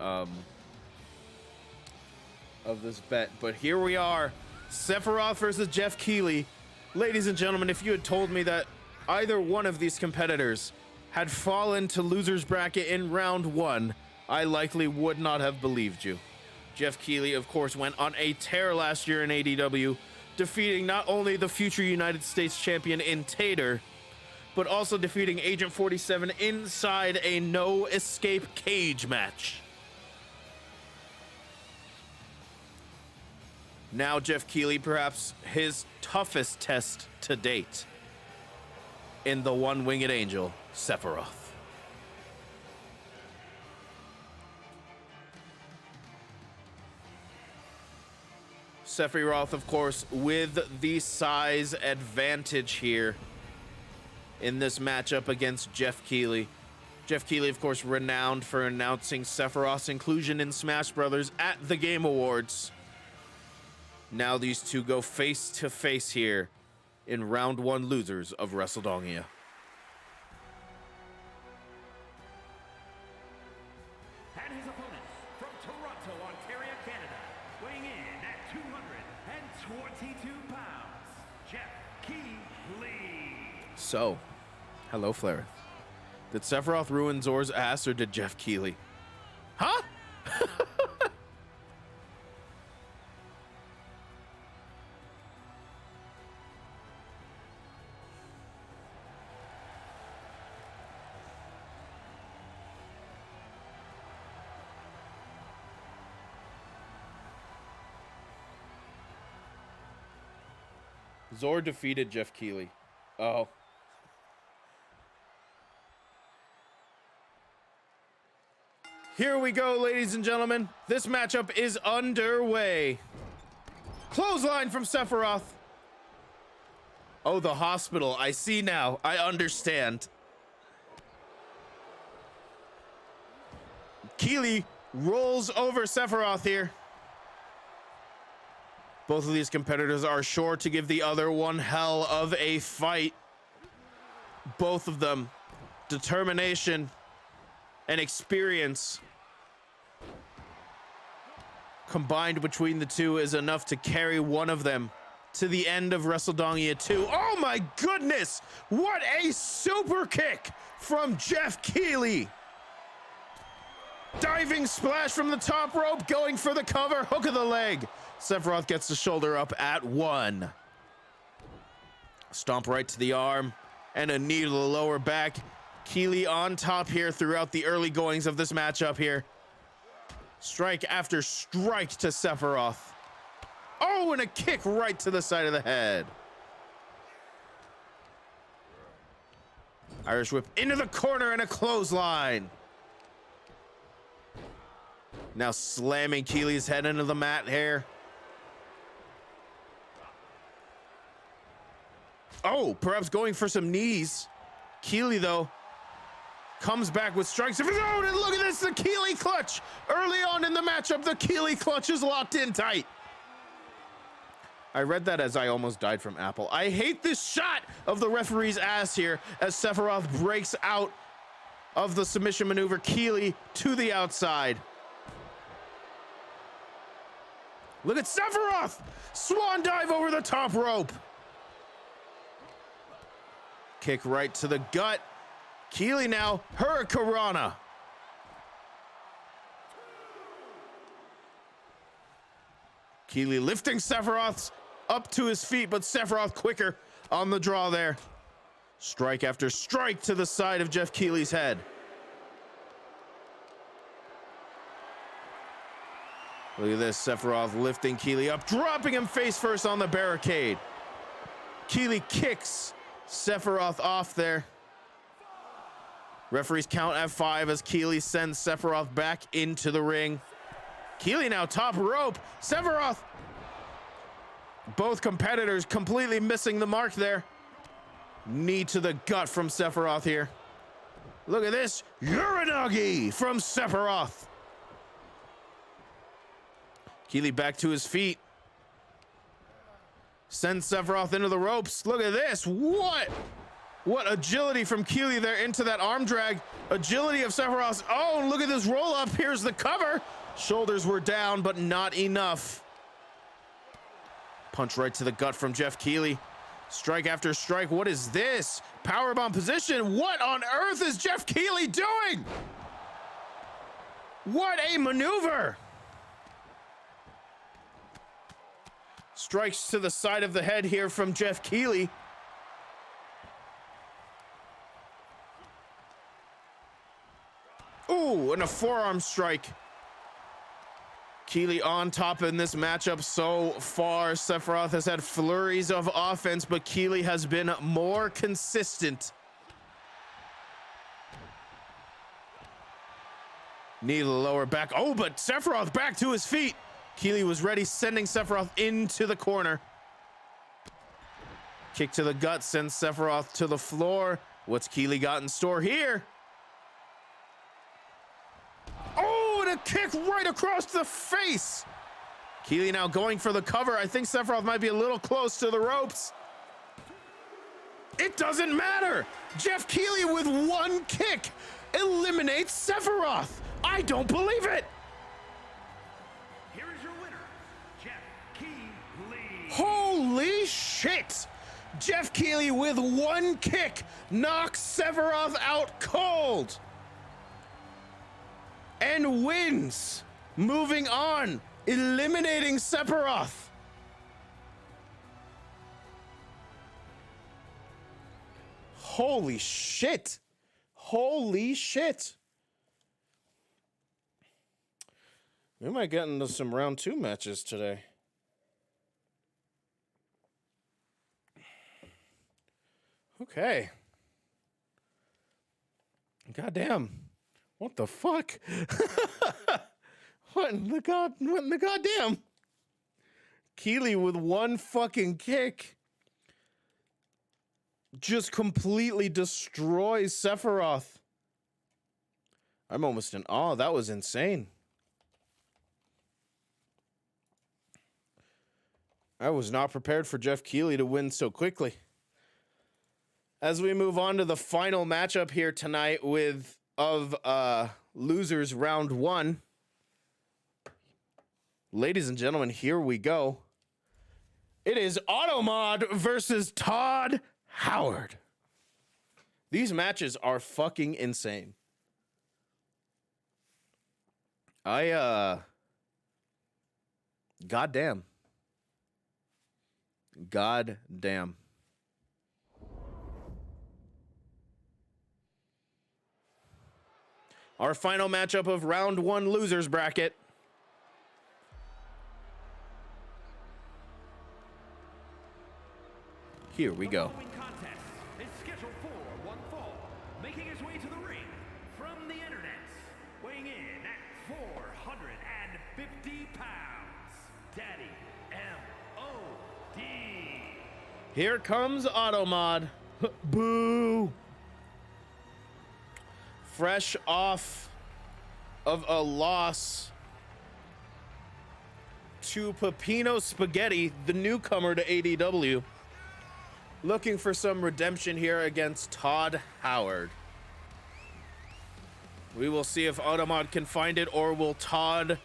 bet. But here we are, Sephiroth versus Jeff Keighley. Ladies and gentlemen, if you had told me that either one of these competitors had fallen to loser's bracket in round 1, I likely would not have believed you. Jeff Keighley, of course, went on a tear last year in ADW, defeating not only the future United States champion in Tater, but also defeating Agent 47 inside a no-escape cage match. Now Jeff Keighley, perhaps his toughest test to date in the one-winged angel, Sephiroth. Sephiroth, of course, with the size advantage here in this matchup against Jeff Keighley. Jeff Keighley, of course, renowned for announcing Sephiroth's inclusion in Smash Brothers at the Game Awards. Now these two go face to face here in round 1 losers of Wrestledongia. And his opponent from Toronto, Ontario, Canada, weighing in at 222 pounds, Jeff Keighley. So, hello, Flareth. Did Sephiroth ruin Zor's ass, or did Jeff Keighley? Huh? Zor defeated Jeff Keighley. Oh. Here we go, ladies and gentlemen. This matchup is underway. Clothesline from Sephiroth. Oh, the hospital. I see now. I understand. Keighley rolls over Sephiroth here. Both of these competitors are sure to give the other one hell of a fight. Both of them, determination and experience combined between the two is enough to carry one of them to the end of Wrestledongia 2. Oh my goodness! What a super kick from Jeff Keighley! Diving splash from the top rope, going for the cover, hook of the leg. Sephiroth gets the shoulder up at 1. Stomp right to the arm and a knee to the lower back. Keighley on top here throughout the early goings of this matchup here. Strike after strike to Sephiroth. Oh, and a kick right to the side of the head. Irish whip into the corner and a clothesline. Now slamming Keighley's head into the mat here. Oh, perhaps going for some knees. Keighley, though, comes back with strikes of his own, and look at this, the Keighley clutch. Early on in the matchup, the Keighley clutch is locked in tight. I read that as I almost died from Apple. I hate this shot of the referee's ass here as Sephiroth breaks out of the submission maneuver. Keighley to the outside. Look at Sephiroth! Swan dive over the top rope. Kick right to the gut. Keely now, Hurricanrana. Keely lifting Sephiroth up to his feet, but Sephiroth quicker on the draw there. Strike after strike to the side of Jeff Keely's head. Look at this, Sephiroth lifting Keely up, dropping him face first on the barricade. Keely kicks Sephiroth off there. Referees count at 5 as Keely sends Sephiroth back into the ring. Keely now top rope. Sephiroth. Both competitors completely missing the mark there. Knee to the gut from Sephiroth here. Look at this. Uranagi from Sephiroth. Keely back to his feet. Sends Sephiroth into the ropes. Look at this. What agility from Keely there into that arm drag. Agility of Sephiroth. Oh, look at this roll up. Here's the cover. Shoulders were down, but not enough. Punch right to the gut from Jeff Keely. Strike after strike. What is this? Powerbomb position. What on earth is Jeff Keely doing? What a maneuver. Strikes to the side of the head here from Jeff Keely. Ooh, and a forearm strike. Keely on top in this matchup so far. Sephiroth has had flurries of offense, but Keely has been more consistent. Knee to the lower back. Oh, but Sephiroth back to his feet. Keely was ready, sending Sephiroth into the corner. Kick to the gut sends Sephiroth to the floor. What's Keely got in store here? Oh, and a kick right across the face. Keely now going for the cover. I think Sephiroth might be a little close to the ropes. It doesn't matter. Jeff Keely with one kick eliminates Sephiroth. I don't believe it. Here is your winner, Jeff Keely. Holy shit! Jeff Keely with one kick knocks Sephiroth out cold and wins. Moving on, eliminating Sephiroth. Holy shit. Holy shit. We might get into some round 2 matches today. Okay. Goddamn. What the fuck? What in the goddamn? Keely with one fucking kick just completely destroys Sephiroth. I'm almost in awe. That was insane. I was not prepared for Jeff Keely to win so quickly. As we move on to the final matchup here tonight of losers round 1. Ladies and gentlemen, here we go. It is Automod versus Todd Howard. These matches are fucking insane. Goddamn. Goddamn. Our final matchup of round 1 losers bracket. Here we go. The following contest is scheduled for one fall, making his way to the ring from the internet, weighing in at 450 pounds, Daddy M.O.D. Here comes Automod. Boo. Fresh off of a loss to Peppino Spaghetti, the newcomer to ADW. Looking for some redemption here against Todd Howard. We will see if Automod can find it, or will Todd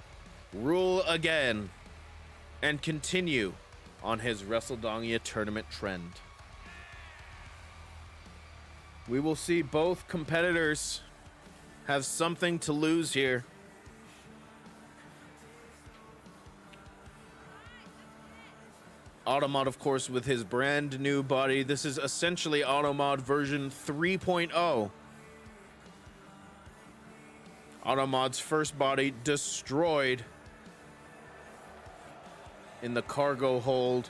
rule again. and continue on his Wrestledongia tournament trend. We will see both competitors have something to lose here. Automod, of course, with his brand new body. This is essentially Automod version 3.0. Automod's first body destroyed in the cargo hold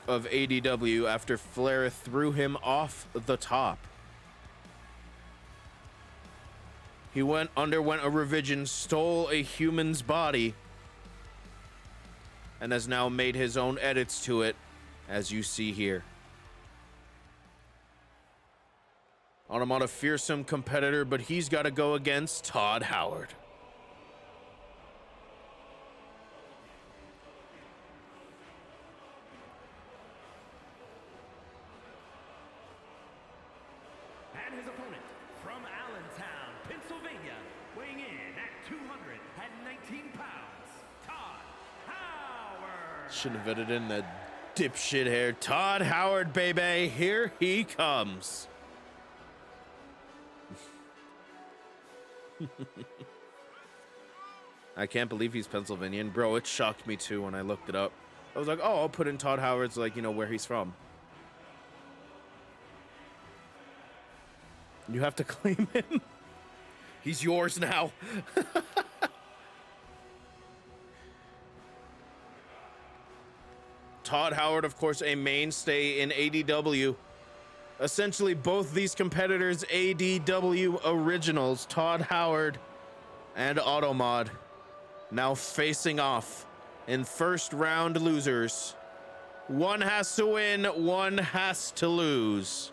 of ADW after Flair threw him off the top. He underwent a revision, stole a human's body, and has now made his own edits to it, as you see here. Automod, a fearsome competitor, but he's got to go against Todd Howard. And his opponent from Allentown, Pennsylvania, weighing in at 219 pounds, Todd Howard. Shouldn't have fitted in the dipshit hair. Todd Howard, baby, here he comes. I can't believe he's Pennsylvanian. Bro, it shocked me too when I looked it up. I was like, oh, I'll put in Todd Howard's, like, you know, where he's from. You have to claim him. He's yours now. Todd Howard, of course, a mainstay in ADW. Essentially, both these competitors, ADW originals, Todd Howard and Automod, now facing off in first round losers. One has to win, one has to lose.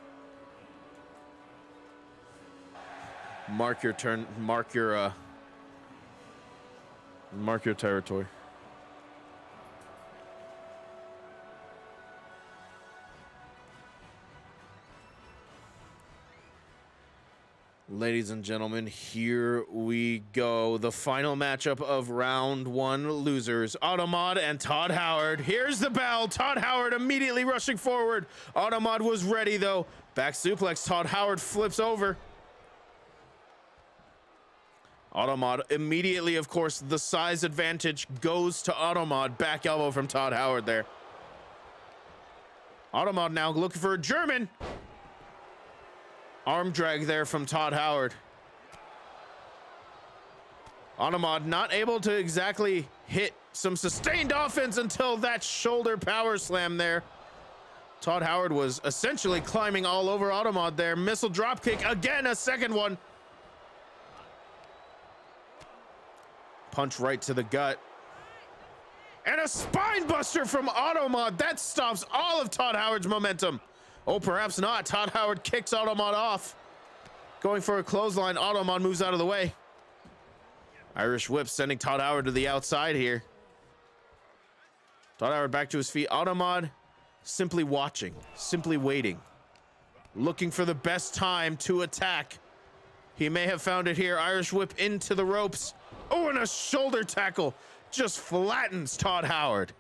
Mark your turn, mark your territory. Ladies and gentlemen, here we go. The final matchup of round one losers. Automod and Todd Howard. Here's the bell. Todd Howard immediately rushing forward. Automod was ready though. Back suplex. Todd Howard flips over. Automod immediately, of course, the size advantage goes to Automod. Back elbow from Todd Howard there. Automod now looking for a German. Arm drag there from Todd Howard. Automod not able to exactly hit some sustained offense until that shoulder power slam there. Todd Howard was essentially climbing all over Automod there. Missile drop kick again, a second one. Punch right to the gut. And a spine buster from Automod. That stops all of Todd Howard's momentum. Oh, perhaps not. Todd Howard kicks Automod off. Going for a clothesline. Automod moves out of the way. Irish whip sending Todd Howard to the outside here. Todd Howard back to his feet. Automod simply watching, simply waiting, looking for the best time to attack. He may have found it here. Irish whip into the ropes. Oh, and a shoulder tackle just flattens Todd Howard.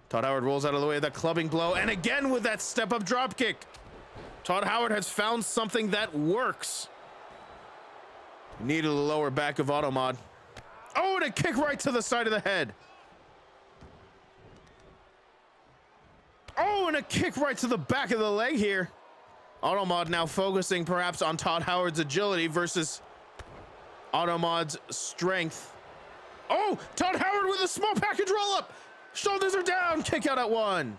Todd Howard rolls out of the way of that clubbing blow, and again with that step-up drop kick. Todd Howard has found something that works. Knee to the lower back of Automod. Oh, and a kick right to the side of the head. Oh, and a kick right to the back of the leg here. Automod now focusing perhaps on Todd Howard's agility versus Automod's strength. Oh, Todd Howard with a small package roll-up. Shoulders are down. Kick out at one.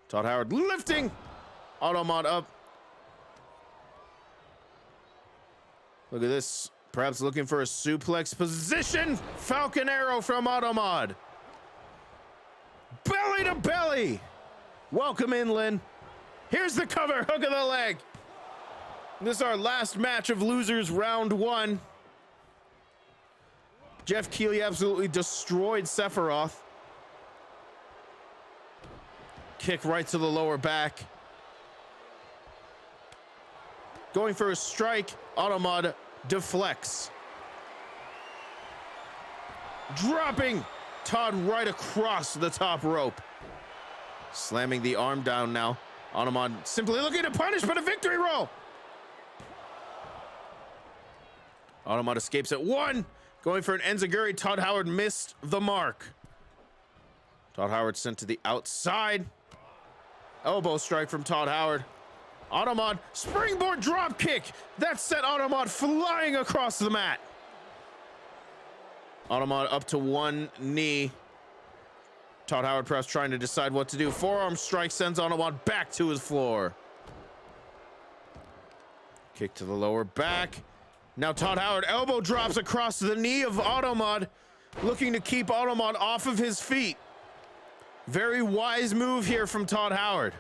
Todd Howard lifting Automod up. Look at this. Perhaps looking for a suplex position. Falcon arrow from Automod. Belly to belly. Welcome in, Lynn. Here's the cover. Hook of the leg. This is our last match of losers round one. Jeff Keighley absolutely destroyed Sephiroth. Kick right to the lower back. Going for a strike. Automod deflects. dropping Todd right across the top rope. Slamming the arm down now. Automod simply looking to punish, but a victory roll. Automod escapes at 1. Going for an enziguri. Todd Howard missed the mark. Todd Howard sent to the outside. Elbow strike from Todd Howard. Automod springboard drop kick. That sent Automod flying across the mat. Automod up to one knee. Todd Howard perhaps trying to decide what to do. Forearm strike sends Automod back to his floor. Kick to the lower back. Now Todd Howard elbow drops across the knee of Automod, looking to keep Automod off of his feet. Very wise move here from Todd Howard.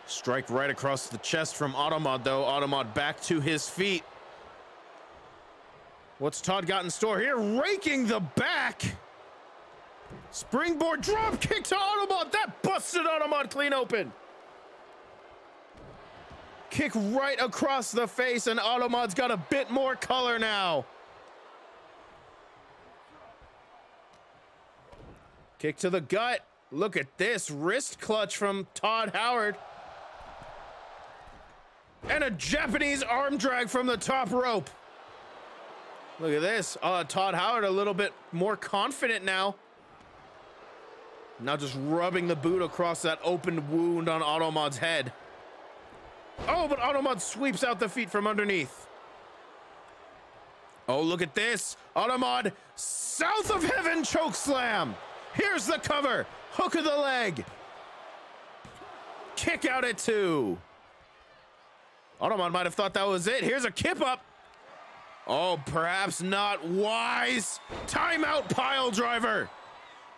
Strike right across the chest from Automod, though. Automod back to his feet. What's Todd got in store here? Raking the back. Springboard drop kick to Automod. That busted Automod clean open. Kick right across the face, and Automod's got a bit more color now. Kick to the gut. Look at this wrist clutch from Todd Howard. And a Japanese arm drag from the top rope. Look at this. Todd Howard a little bit more confident now. Now just rubbing the boot across that opened wound on Automod's head. Oh, but Automod sweeps out the feet from underneath. Oh, look at this. Automod, south of heaven choke slam. Here's the cover. Hook of the leg. Kick out at 2. Automod might have thought that was it. Here's a kip up. Oh, perhaps not wise. Timeout pile driver.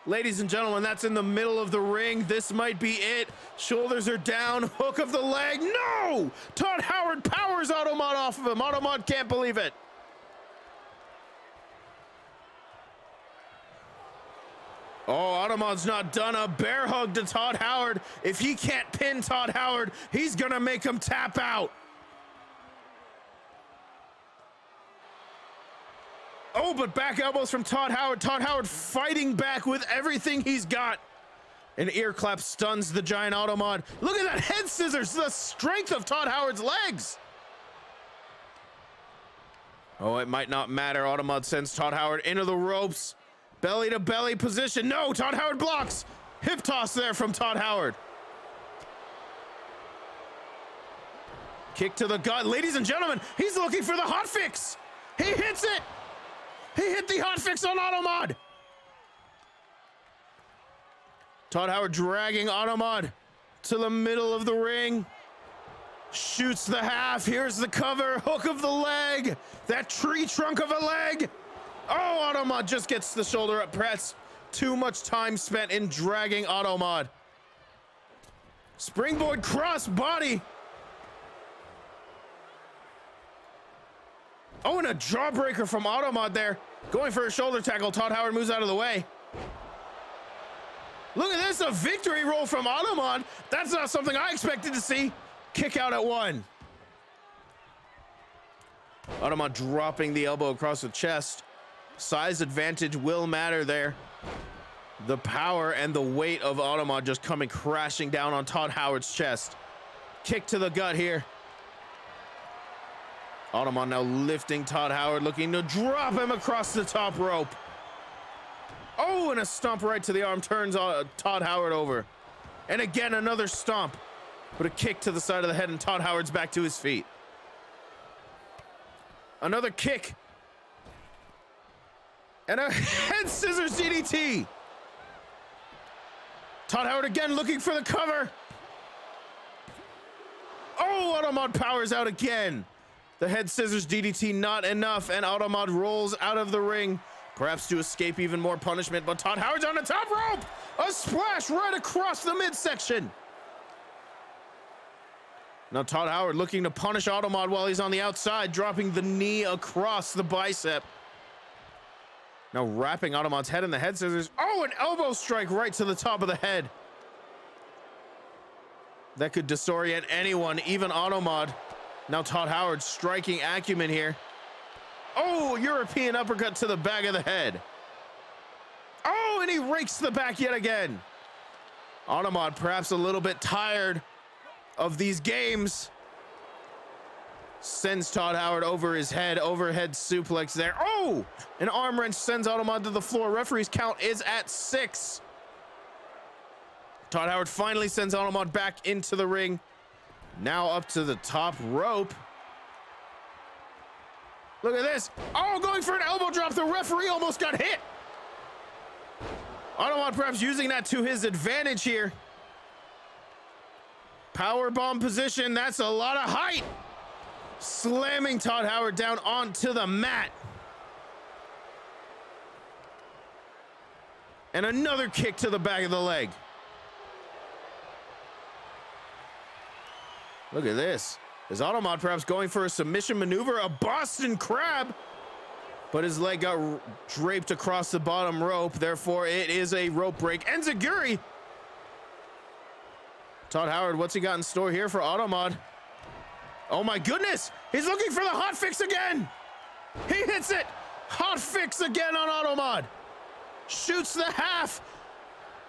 Ladies and gentlemen, that's in the middle of the ring. This might be it. Shoulders are down. Hook of the leg. No! Todd Howard powers Automod off of him. Automod can't believe it. Oh, Automod's not done. A bear hug to Todd Howard. If he can't pin Todd Howard, he's gonna make him tap out. Oh, but back elbows from Todd Howard. Todd Howard fighting back with everything he's got. An ear clap stuns the giant Automod. Look at that head scissors, the strength of Todd Howard's legs. Oh, it might not matter. Automod sends Todd Howard into the ropes. Belly to belly position. No, Todd Howard blocks. Hip toss there from Todd Howard. Kick to the gut. Ladies and gentlemen, he's looking for the hot fix. He hits it. He hit the hot fix on Automod. Todd Howard dragging Automod to the middle of the ring. Shoots the half. Here's the cover. Hook of the leg. That tree trunk of a leg. Oh, Automod just gets the shoulder up press. Too much time spent in dragging Automod. Springboard cross body. Oh, and a jawbreaker from Automod there. Going for a shoulder tackle. Todd Howard moves out of the way. Look at this, a victory roll from Automod. That's not something I expected to see. Kick out at 1. Automod dropping the elbow across the chest. Size advantage will matter there. The power and the weight of Automod just coming crashing down on Todd Howard's chest. Kick to the gut here. Automod now lifting Todd Howard, looking to drop him across the top rope. Oh, and a stomp right to the arm turns Todd Howard over. And again, another stomp, but a kick to the side of the head, and Todd Howard's back to his feet. Another kick. And a head scissors DDT. Todd Howard again looking for the cover. Oh, Automod powers out again. The head scissors DDT not enough, and Automod rolls out of the ring, perhaps to escape even more punishment, but Todd Howard's on the top rope! A splash right across the midsection! Now Todd Howard looking to punish Automod while he's on the outside, dropping the knee across the bicep. Now wrapping Automod's head in the head scissors. Oh, an elbow strike right to the top of the head. That could disorient anyone, even Automod. Now Todd Howard striking acumen here. Oh, European uppercut to the back of the head. Oh, and he rakes the back yet again. Automod perhaps a little bit tired of these games. Sends Todd Howard over his head, overhead suplex there. Oh, an arm wrench sends Automod to the floor. Referee's count is at 6. Todd Howard finally sends Automod back into the ring. Now up to the top rope. Look at this. Oh, going for an elbow drop. The referee almost got hit. Automod perhaps using that to his advantage here. Power bomb position. That's a lot of height. Slamming Todd Howard down onto the mat. And another kick to the back of the leg. Look at this. Is Automod perhaps going for a submission maneuver? A Boston Crab. But his leg got draped across the bottom rope. Therefore, it is a rope break. Enziguri. Todd Howard, what's he got in store here for Automod? Oh my goodness. He's looking for the hot fix again. He hits it. Hot fix again on Automod. Shoots the half.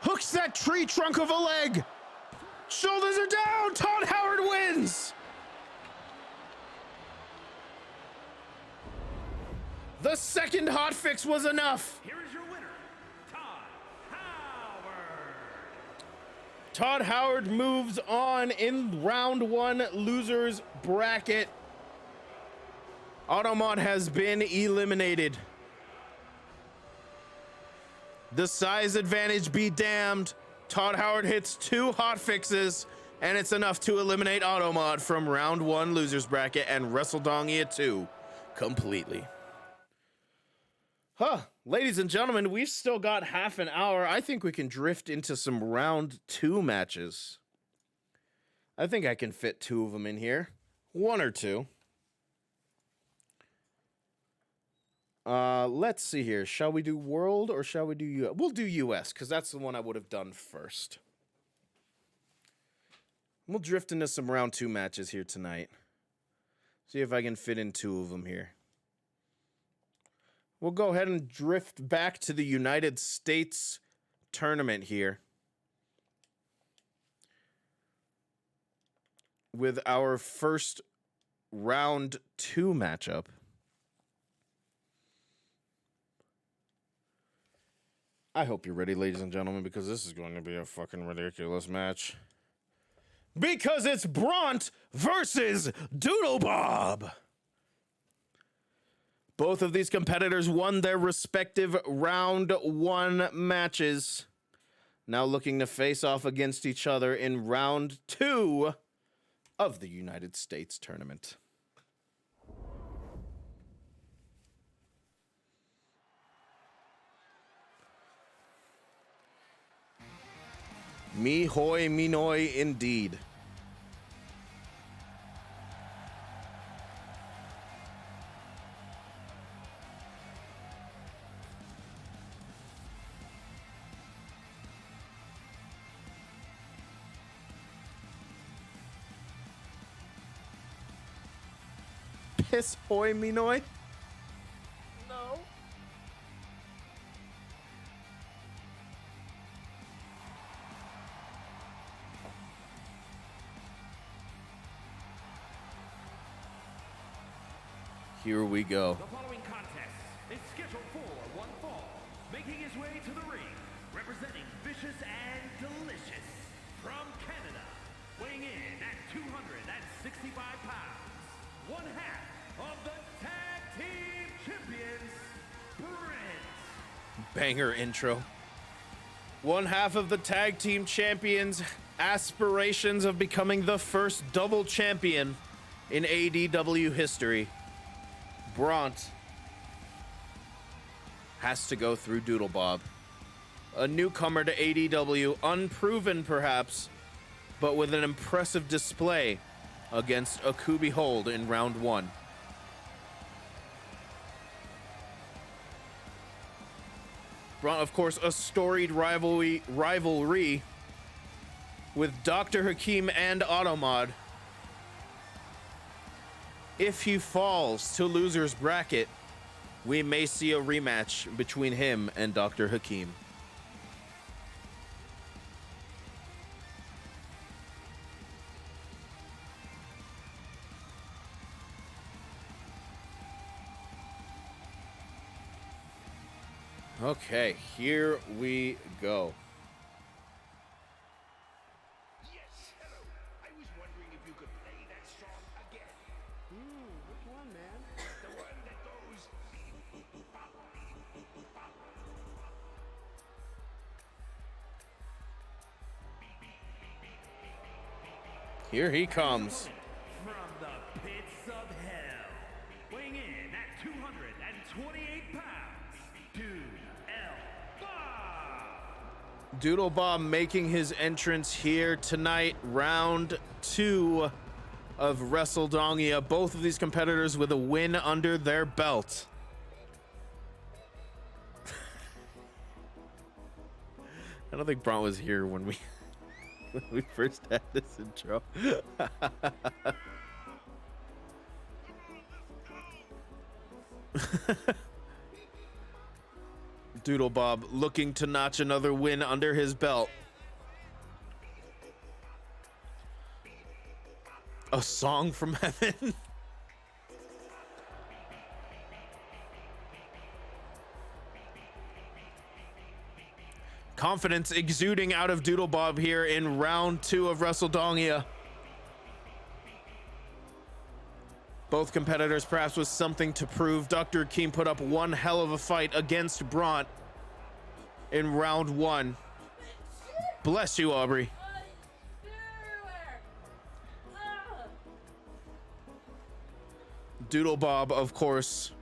Hooks that tree trunk of a leg. Shoulders are down. Todd Howard wins. The second hot fix was enough. Here is your winner, Todd Howard. Todd Howard moves on in round 1 losers bracket. Automod has been eliminated. The size advantage be damned. Todd Howard hits 2 hot fixes, and it's enough to eliminate Automod from round 1 losers bracket and Wrestledongia 2 completely. Ladies and gentlemen, we've still got half an hour. I think we can drift into some round 2 matches. I think I can fit 2 of them in here. 1 or 2. Let's see here. Shall we do World or shall we do US? We'll do US, because that's the one I would have done first. We'll drift into some round 2 matches here tonight. See if I can fit in 2 of them here. We'll go ahead and drift back to the United States tournament here with our first round 2 matchup. I hope you're ready, ladies and gentlemen, because this is going to be a fucking ridiculous match. Because it's Bront versus Doodle Bob. Both of these competitors won their respective round 1 matches. Now looking to face off against each other in round 2 of the United States tournament. Me hoy, me noy, indeed. Piss hoy, me noy? No. Here we go. The following contest is scheduled for one fall. Making his way to the ring, representing Vicious and Delicious from Canada, weighing in at 265 pounds, one half of the tag team champions, Brent. Banger intro. One half of the tag team champions, aspirations of becoming the first double champion in ADW history. Bront has to go through Doodle Bob. A newcomer to ADW, unproven perhaps, but with an impressive display against Akubi Hold in round 1. Bront, of course, a storied rivalry with Dr. Hakeem and Automod. if he falls to loser's bracket, we may see a rematch between him and Dr. Hakeem. Okay, here we go. Yes, hello. I was wondering if you could play that song again. Which one, man? The one that goes beep, boop, bop, beep, boop, bop. Here he comes. From the pits of hell, weighing in at 228 pounds, Doodle Bob making his entrance here tonight, round 2 of Wrestledongia. Both of these competitors with a win under their belt. I don't think Braun was here when we first had this intro. Doodle Bob looking to notch another win under his belt. A song from heaven. Confidence exuding out of Doodle Bob here in round 2 of Wrestledongia. Both competitors perhaps with something to prove. Dr. Hakeem put up one hell of a fight against Bront in round 1. Bless you, Aubrey. Doodle Bob, of course,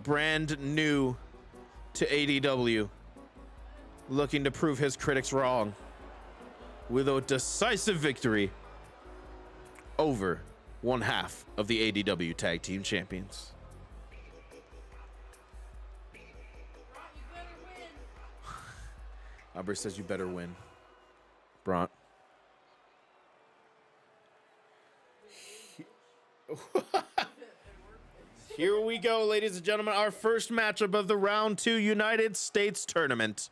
brand new to ADW, looking to prove his critics wrong with a decisive victory over one half of the ADW Tag Team Champions. Aubrey says you better win, Bront. Here we go, ladies and gentlemen, our first matchup of the round 2 United States tournament.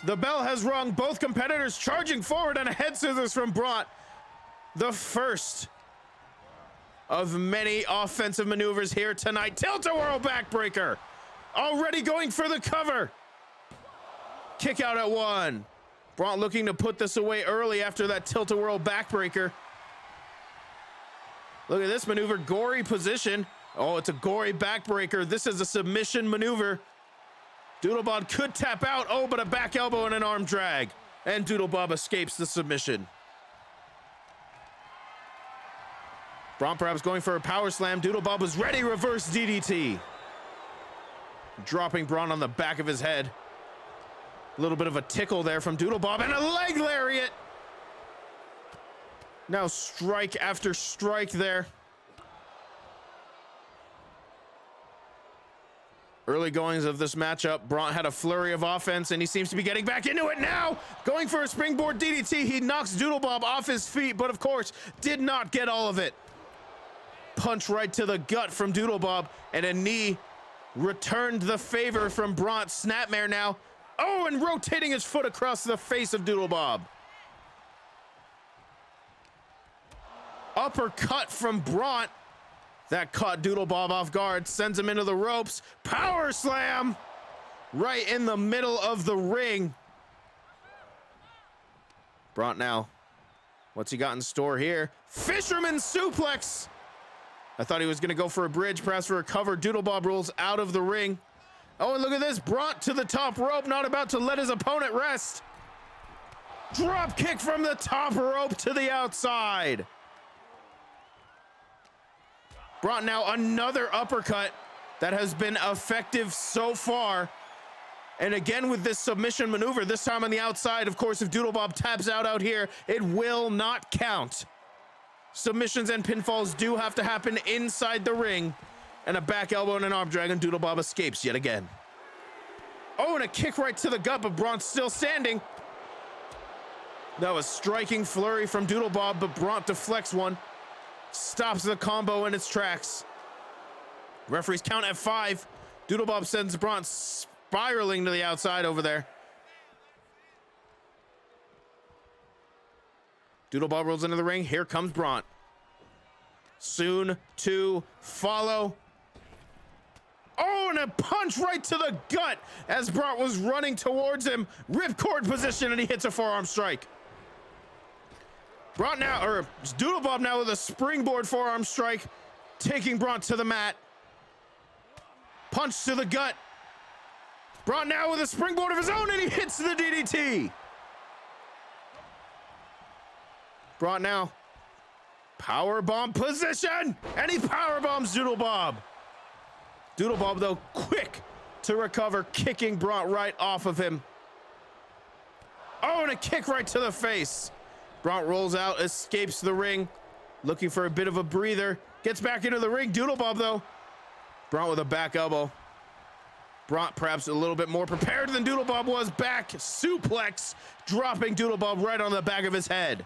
The bell has rung, both competitors charging forward, and a head scissors from Bront. The first of many offensive maneuvers here tonight. Tilt-a-whirl backbreaker. Already going for the cover. Kick out at 1. Bront looking to put this away early after that tilt-a-whirl backbreaker. Look at this maneuver, gory position. Oh, it's a gory backbreaker. This is a submission maneuver. Doodle Bob could tap out. Oh, but a back elbow and an arm drag. And Doodle Bob escapes the submission. Bront perhaps going for a power slam. Doodle Bob was ready. Reverse DDT. Dropping Bront on the back of his head. A little bit of a tickle there from Doodle Bob and a leg lariat. Now strike after strike there. Early goings of this matchup, Bront had a flurry of offense and he seems to be getting back into it now. Going for a springboard DDT. He knocks Doodle Bob off his feet, but of course did not get all of it. Punch right to the gut from Doodle Bob, and a knee returned the favor from Bront. Snapmare now. Oh, and rotating his foot across the face of Doodle Bob. Uppercut from Bront. That caught Doodle Bob off guard, sends him into the ropes. Power slam right in the middle of the ring. Bront now. What's he got in store here? Fisherman suplex. I thought he was going to go for a bridge, perhaps for a cover. Doodle Bob rolls out of the ring. Oh, and look at this. Bront to the top rope, not about to let his opponent rest. Drop kick from the top rope to the outside. Bront now another uppercut that has been effective so far. And again with this submission maneuver, this time on the outside. Of course, if Doodle Bob taps out here, it will not count. Submissions and pinfalls do have to happen inside the ring. And a back elbow and an arm drag, and Doodle Bob escapes yet again. Oh, and a kick right to the gut, but Bront's still standing. That was striking flurry from Doodle Bob, but Bront deflects one. stops the combo in its tracks. Referees count at 5. Doodlebob sends Braun spiraling to the outside over there. Doodlebob rolls into the ring. Here comes Braun. Soon to follow. Oh, and a punch right to the gut as Braun was running towards him. Ripcord position, and he hits a forearm strike. Braun now, or Doodlebob now with a springboard forearm strike, taking Braun to the mat. Punch to the gut. Braun now with a springboard of his own, and he hits the DDT. Braun now, powerbomb position, and he powerbombs Doodlebob. Doodlebob, though, quick to recover, kicking Braun right off of him. Oh, and a kick right to the face. Braun rolls out, escapes the ring, looking for a bit of a breather. Gets back into the ring. Doodlebob, though. Braun with a back elbow. Braun perhaps a little bit more prepared than Doodlebob was. Back suplex, dropping Doodlebob right on the back of his head.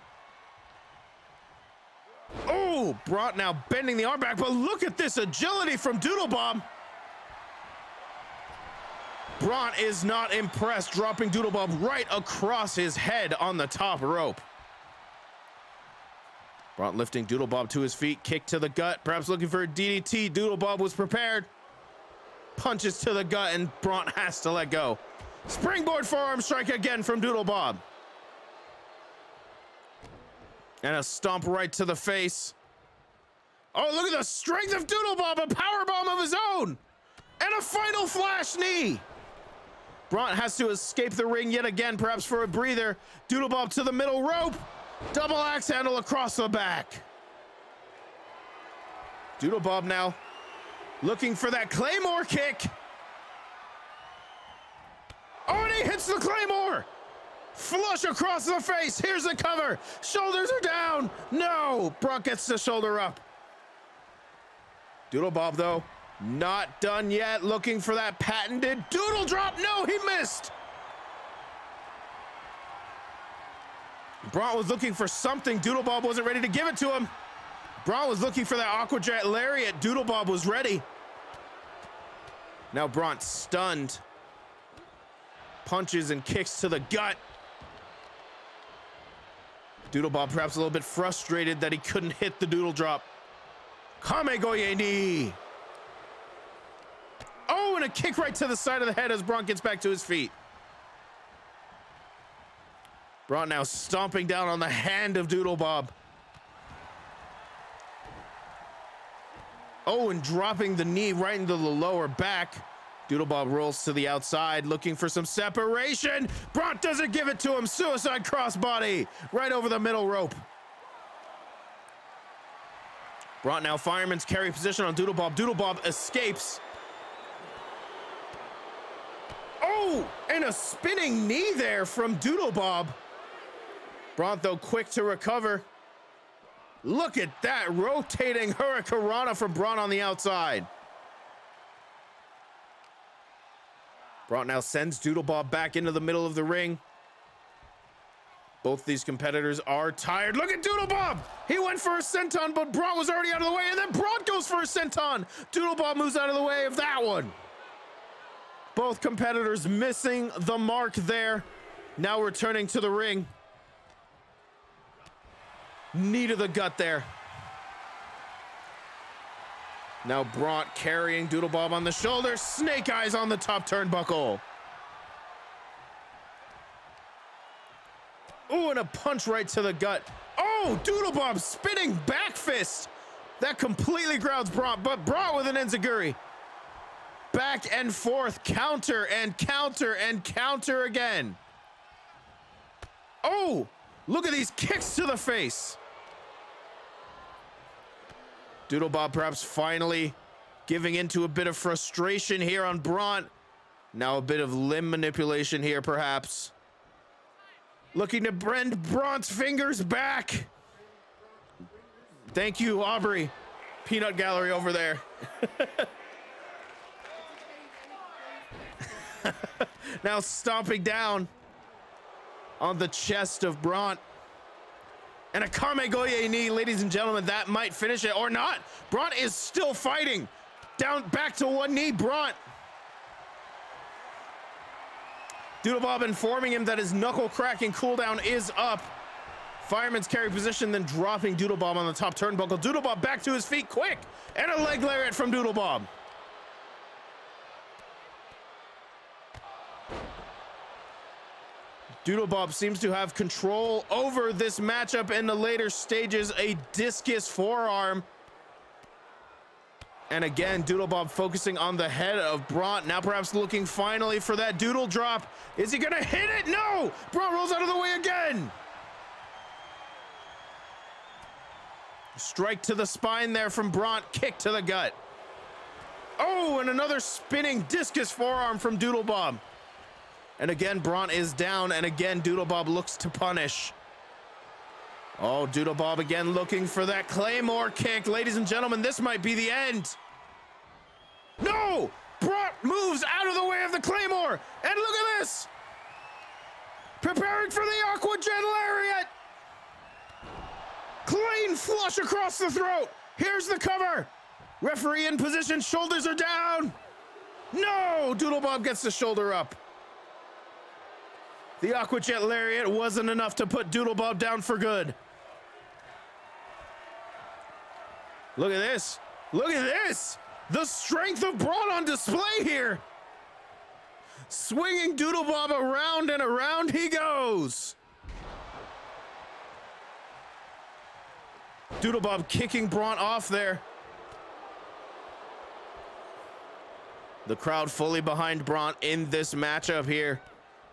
Oh, Braun now bending the arm back, but look at this agility from Doodlebob. Braun is not impressed, dropping Doodlebob right across his head on the top rope. Braun lifting Doodlebob to his feet, kick to the gut, perhaps looking for a DDT. Doodlebob was prepared. Punches to the gut, and Braun has to let go. Springboard forearm strike again from Doodlebob. And a stomp right to the face. Oh, look at the strength of Doodlebob, a powerbomb of his own. And a final flash knee. Braun has to escape the ring yet again, perhaps for a breather. Doodlebob to the middle rope. Double axe handle across the back. Doodlebob now looking for that Claymore kick. Oh, and he hits the Claymore. Flush across the face. Here's the cover. Shoulders are down. No. Braun gets the shoulder up. Doodlebob, though, not done yet. Looking for that patented doodle drop. No, he missed. Braun was looking for something. Doodlebob wasn't ready to give it to him. Braun was looking for that aquajet lariat. Doodlebob was ready. Now Braun stunned. Punches and kicks to the gut. Doodlebob perhaps a little bit frustrated that he couldn't hit the doodle drop. Kamegoye knee. Oh, and a kick right to the side of the head as Braun gets back to his feet. Braun now stomping down on the hand of Doodlebob. Oh, and dropping the knee right into the lower back. Doodlebob rolls to the outside, looking for some separation. Braun doesn't give it to him. Suicide crossbody right over the middle rope. Braun now fireman's carry position on Doodlebob. Doodlebob escapes. Oh, and a spinning knee there from Doodlebob. Braun, though, quick to recover. Look at that, rotating Hurricanrana from Braun on the outside. Braun now sends Doodlebob back into the middle of the ring. Both these competitors are tired. Look at Doodlebob! He went for a senton, but Braun was already out of the way, and then Braun goes for a senton. Doodlebob moves out of the way of that one. Both competitors missing the mark there. Now returning to the ring. Knee to the gut there. Now Braun carrying Doodlebob on the shoulder. Snake eyes on the top turnbuckle. Oh, and a punch right to the gut. Oh, Doodlebob spinning back fist. That completely grounds Braun, but Braun with an enziguri. Back and forth, counter and counter and counter again. Oh, look at these kicks to the face. Doodlebob perhaps finally giving into a bit of frustration here on Braun. Now a bit of limb manipulation here, perhaps. Looking to bend Braun's fingers back. Thank you, Aubrey. Peanut Gallery over there. Now stomping down on the chest of Braun. And a Kame-Goye knee, ladies and gentlemen, that might finish it or not. Braun is still fighting. Down, back to one knee, Braun. Doodlebob informing him that his knuckle cracking cooldown is up. Fireman's carry position, then dropping Doodlebob on the top turnbuckle. Doodlebob back to his feet, quick! And a leg lariat from Doodlebob. Doodlebob seems to have control over this matchup in the later stages. A discus forearm. And again, Doodlebob focusing on the head of Braun. Now perhaps looking finally for that doodle drop. Is he gonna hit it? No! Braun rolls out of the way again. Strike to the spine there from Braun. Kick to the gut. Oh, and another spinning discus forearm from Doodlebob. And again, Braun is down, and again, Doodlebob looks to punish. Oh, Doodlebob again looking for that Claymore kick. Ladies and gentlemen, this might be the end. No! Braun moves out of the way of the Claymore, and look at this! Preparing for the Aqua Jet Lariat! Clean flush across the throat! Here's the cover! Referee in position, shoulders are down! No! Doodlebob gets the shoulder up. The Aqua Jet Lariat wasn't enough to put Doodlebob down for good. Look at this. Look at this. The strength of Braun on display here. Swinging Doodlebob around and around he goes. Doodlebob kicking Braun off there. The crowd fully behind Braun in this matchup here.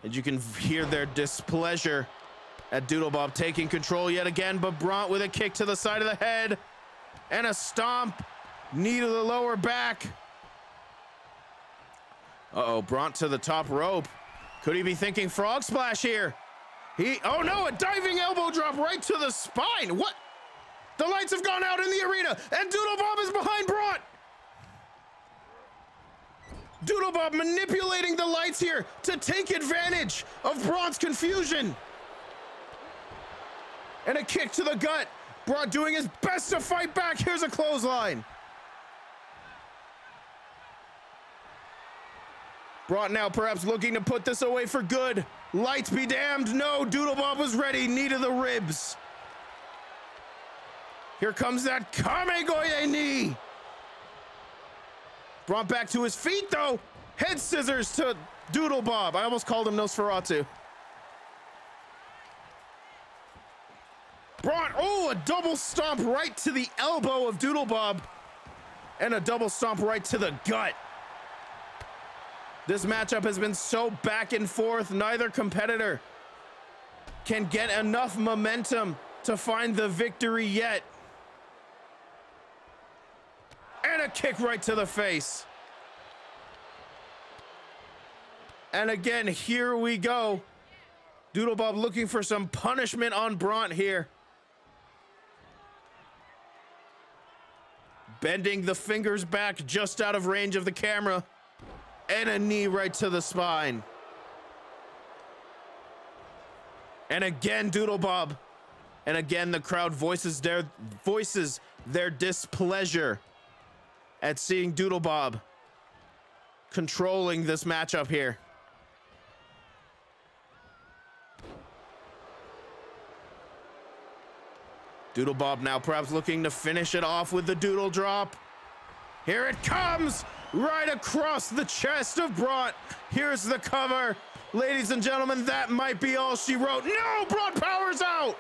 And you can hear their displeasure at Doodlebob taking control yet again, but Braun with a kick to the side of the head and a stomp, knee to the lower back. Uh-oh, Braun to the top rope. Could he be thinking frog splash here? Oh no, a diving elbow drop right to the spine. What? The lights have gone out in the arena and Doodlebob is behind Braun. Doodlebob manipulating the lights here to take advantage of Braun's confusion. And a kick to the gut. Braun doing his best to fight back. Here's a clothesline. Braun now perhaps looking to put this away for good. Lights be damned. No, Doodlebob was ready. Knee to the ribs. Here comes that Kame-Goye knee. Braun back to his feet, though. Head scissors to Doodlebob. I almost called him Nosferatu. Braun, oh, a double stomp right to the elbow of Doodlebob. And a double stomp right to the gut. This matchup has been so back and forth. Neither competitor can get enough momentum to find the victory yet. And a kick right to the face. And again, here we go. Doodlebob looking for some punishment on Braun here. Bending the fingers back just out of range of the camera. And a knee right to the spine. And again, Doodlebob. And again, the crowd voices their displeasure at seeing Doodlebob controlling this matchup here. Doodlebob now perhaps looking to finish it off with the doodle drop. Here it comes, right across the chest of Braun. Here's the cover. Ladies and gentlemen, that might be all she wrote. No, Braun powers out.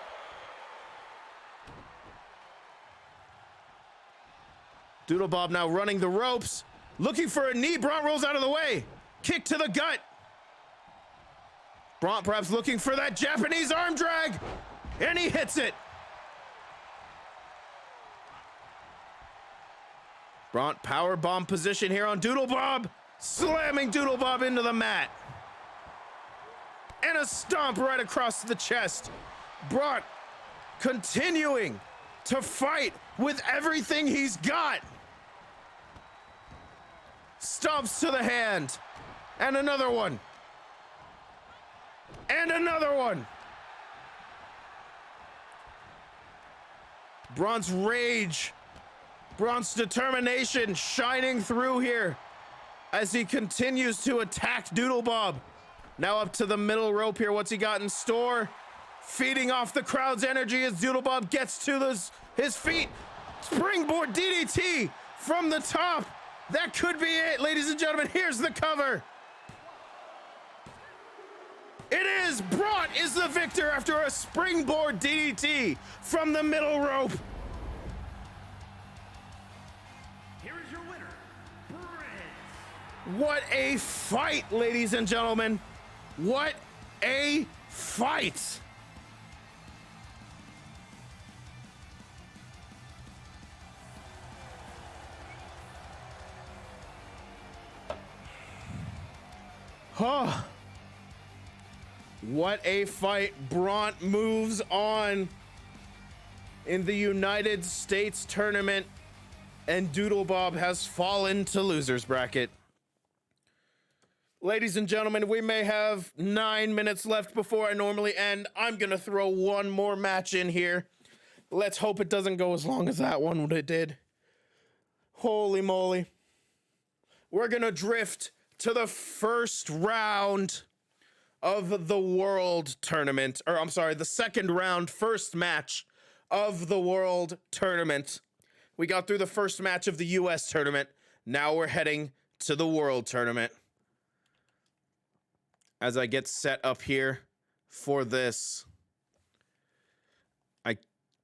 Doodlebob now running the ropes, looking for a knee. Braun rolls out of the way. Kick to the gut. Braun perhaps looking for that Japanese arm drag, and he hits it. Braun power bomb position here on Doodlebob, slamming Doodlebob into the mat. And a stomp right across the chest. Braun continuing to fight with everything he's got. Stomps to the hand. And another one. And another one. Braun's rage, Braun's determination shining through here as he continues to attack Doodlebob. Now up to the middle rope here. What's he got in store? Feeding off the crowd's energy as Doodlebob gets to his feet. Springboard DDT from the top. That could be it, ladies and gentlemen. Here's the cover. It is. Braun is the victor after a springboard DDT from the middle rope. Here is your winner, Brent. What a fight, ladies and gentlemen. What a fight. Oh. What a fight. Braun moves on in the United States tournament, and Doodlebob has fallen to loser's bracket. Ladies and gentlemen, we may have 9 minutes left before I normally end. I'm gonna throw one more match in here. Let's hope it doesn't go as long as that one when it did. Holy moly. We're gonna drift to the first round of the World Tournament, or I'm sorry, the second round, first match of the World Tournament. We got through the first match of the US Tournament. Now we're heading to the World Tournament. As I get set up here for this, I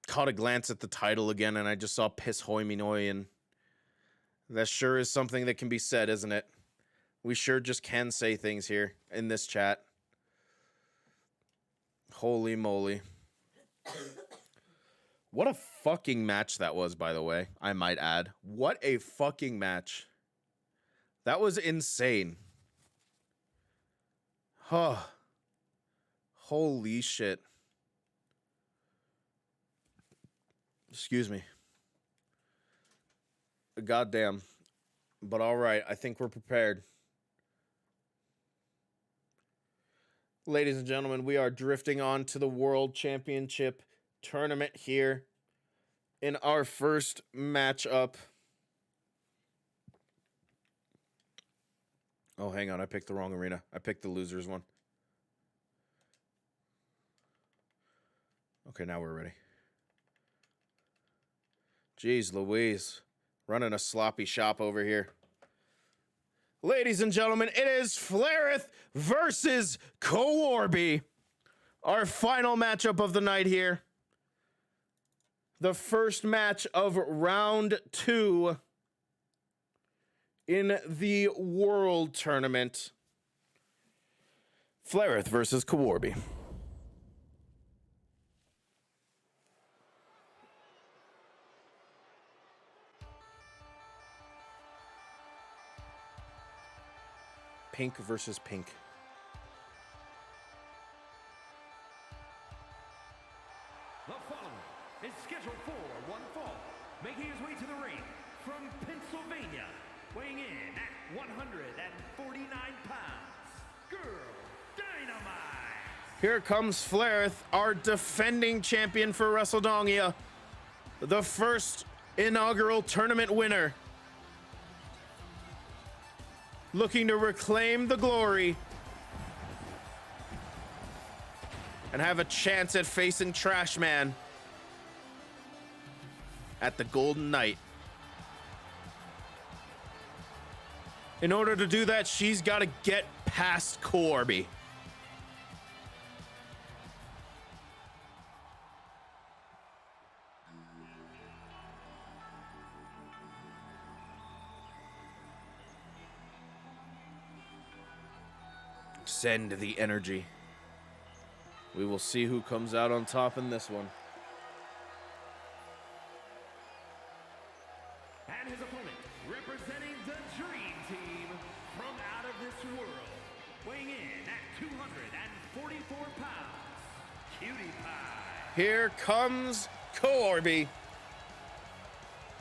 caught a glance at the title again and I just saw Piss Hoi Minoi, and that sure is something that can be said, isn't it? We sure just can say things here in this chat. Holy moly. What a fucking match that was, by the way, I might add. What a fucking match. That was insane. Huh. Holy shit. Excuse me. Goddamn. But all right, I think we're prepared. Ladies and gentlemen, we are drifting on to the World Championship Tournament here in our first matchup. Oh, hang on. I picked the wrong arena. I picked the losers one. Okay, now we're ready. Jeez Louise. Running a sloppy shop over here. Ladies and gentlemen, it is Flareth versus Kawarby. Our final matchup of the night here. The first match of round 2 in the World Tournament. Flareth versus Kawarby. Pink versus pink. The following is scheduled for one fall, making his way to the ring from Pennsylvania, weighing in at 149 pounds, Girl Dynamite. Here comes Flareth, our defending champion for Wrestledongia, the first inaugural tournament winner. Looking to reclaim the glory and have a chance at facing Trash Man at the Golden Knight. In order to do that, she's got to get past Kawarby. Send the energy. We will see who comes out on top in this one. And his opponent, representing the Dream Team from out of this world, weighing in at 244 pounds, Cutie Pie. Here comes Kawarby.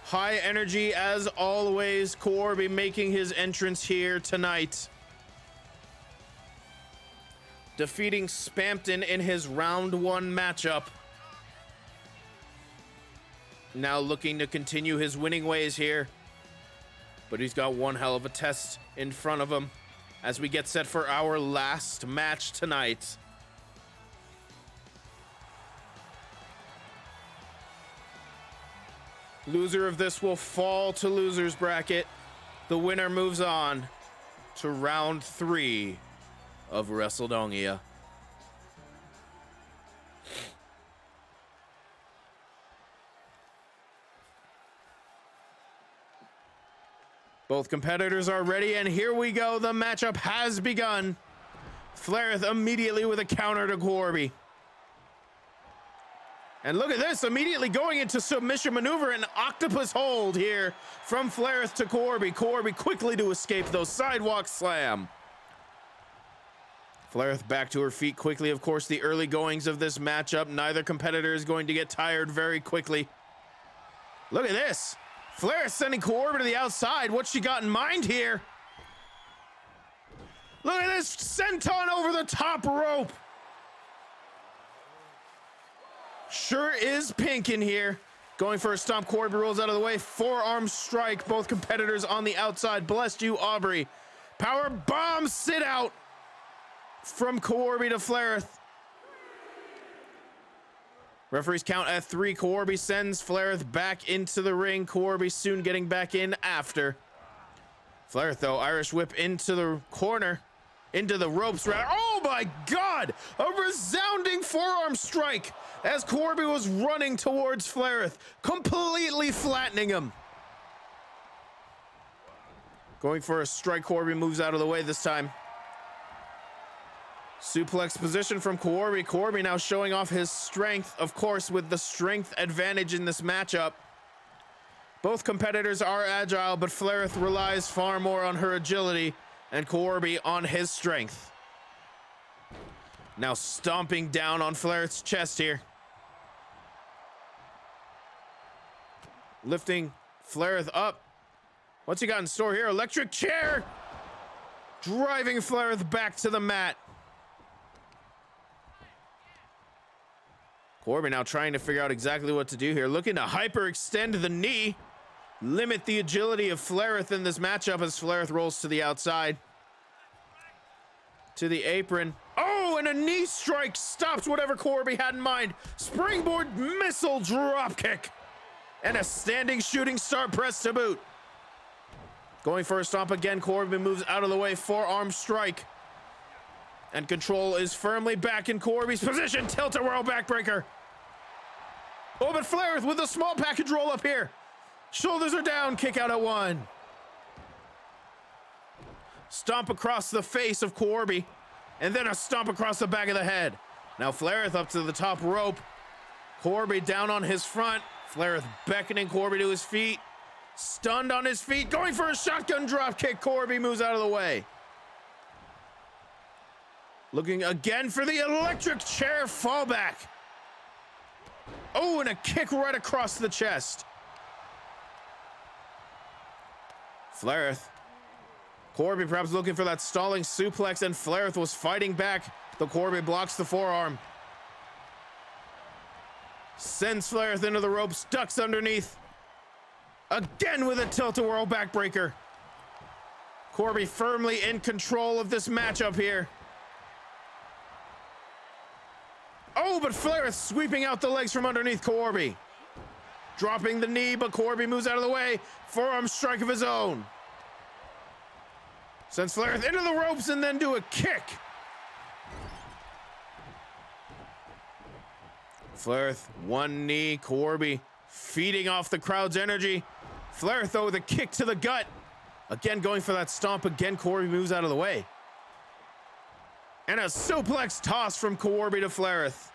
High energy as always. Kawarby making his entrance here tonight. Defeating Spampton in his round 1 matchup. now looking to continue his winning ways here. But he's got one hell of a test in front of him as we get set for our last match tonight. Loser of this will fall to loser's bracket. The winner moves on to round 3 of Wrestledongia. Both competitors are ready, and here we go. The matchup has begun. Flareth immediately with a counter to Corby. And look at this, immediately going into submission maneuver, an octopus hold here from Flareth to Corby. Corby quickly to escape those sidewalk slam. Flareth back to her feet quickly. Of course, the early goings of this matchup, neither competitor is going to get tired very quickly. Look at this. Flareth sending Corby to the outside. What's she got in mind here? Look at this, senton over the top rope. Sure is pink in here. Going for a stomp, Corby rolls out of the way. Forearm strike, both competitors on the outside. Bless you, Aubrey. Power bomb sit out from Corby to Flareth. Referees count at 3. Corby sends Flareth back into the ring. Corby soon getting back in after. Flareth, though, Irish whip into the corner. Into the ropes. Oh my God! A resounding forearm strike as Corby was running towards Flareth, completely flattening him. Going for a strike, Corby moves out of the way this time. Suplex position from Corby. Corby now showing off his strength, of course, with the strength advantage in this matchup. Both competitors are agile, but Flareth relies far more on her agility and Corby on his strength. Now stomping down on Flareth's chest here. Lifting Flareth up. What's he got in store here? Electric chair! Driving Flareth back to the mat. Corby now trying to figure out exactly what to do here. Looking to hyperextend the knee. Limit the agility of Flareth in this matchup as Flareth rolls to the outside. To the apron. Oh, and a knee strike stops whatever Corby had in mind. Springboard missile dropkick. And a standing shooting star press to boot. Going for a stomp again. Corby moves out of the way. Forearm strike. And control is firmly back in Corby's position. Tilt-a-whirl backbreaker. Oh, but Flareth with a small package roll up here. Shoulders are down, kick out at 1. Stomp across the face of Corby, and then a stomp across the back of the head. Now Flareth up to the top rope. Corby down on his front. Flareth beckoning Corby to his feet. Stunned on his feet, going for a shotgun drop kick. Corby moves out of the way. Looking again for the electric chair fallback. Oh, and a kick right across the chest. Flareth. Corby perhaps looking for that stalling suplex, and Flareth was fighting back. The Corby blocks the forearm. Sends Flareth into the ropes, ducks underneath. Again with a tilt-a-whirl backbreaker. Corby firmly in control of this matchup here. Oh, but Flareth sweeping out the legs from underneath Corby. Dropping the knee, but Corby moves out of the way. Forearm strike of his own. Sends Flareth into the ropes and then do a kick. Flareth, one knee. Corby feeding off the crowd's energy. Flareth, though, with a kick to the gut. Again, going for that stomp. Again, Corby moves out of the way. And a suplex toss from Corby to Flareth.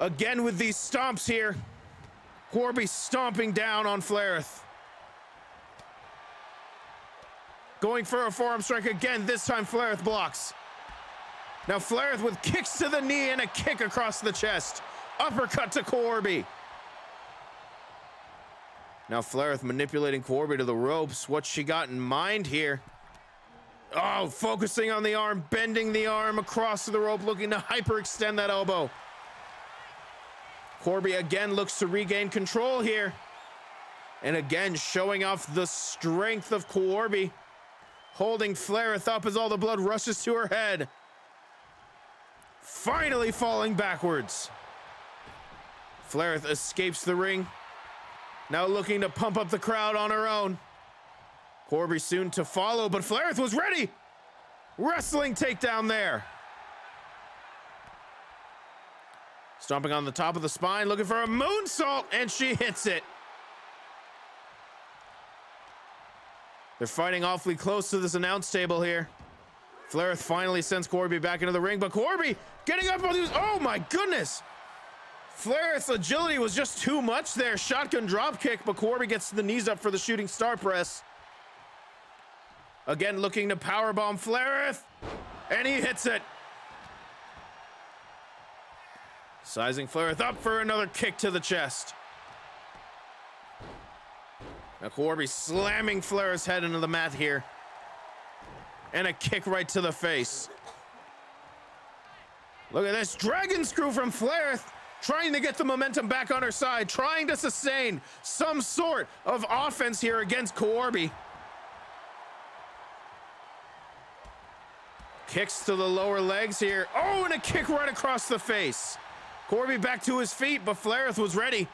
Again with these stomps here. Corby stomping down on Flareth. Going for a forearm strike again. This time Flareth blocks. Now Flareth with kicks to the knee and a kick across the chest. Uppercut to Corby. Now Flareth manipulating Corby to the ropes. What's she got in mind here? Oh, focusing on the arm, bending the arm across the rope, looking to hyperextend that elbow. Corby again looks to regain control here. And again, showing off the strength of Corby. Holding Flareth up as all the blood rushes to her head. Finally falling backwards. Flareth escapes the ring. Now looking to pump up the crowd on her own. Corby soon to follow, but Flareth was ready. Wrestling takedown there. Stomping on the top of the spine, looking for a moonsault, and she hits it. They're fighting awfully close to this announce table here. Flareth finally sends Corby back into the ring, but Corby getting up on these. Oh my goodness. Flareth's agility was just too much there. Shotgun drop kick, but Corby gets the knees up for the shooting star press. Again, looking to powerbomb Flareth, and he hits it. Sizing Flareth up for another kick to the chest. Now Corby slamming Flareth's head into the mat here. And a kick right to the face. Look at this dragon screw from Flareth, trying to get the momentum back on her side, trying to sustain some sort of offense here against Corby. Kicks to the lower legs here. Oh, and a kick right across the face. Corby back to his feet, but Flareth was ready.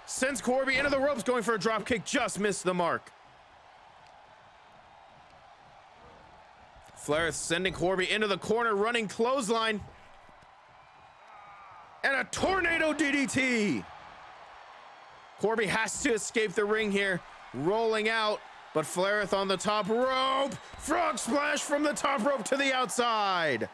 Sends Corby into the ropes, going for a drop kick, just missed the mark. Flareth sending Corby into the corner, running clothesline. And a tornado DDT. Corby has to escape the ring here, rolling out, but Flareth on the top rope. Frog splash from the top rope to the outside.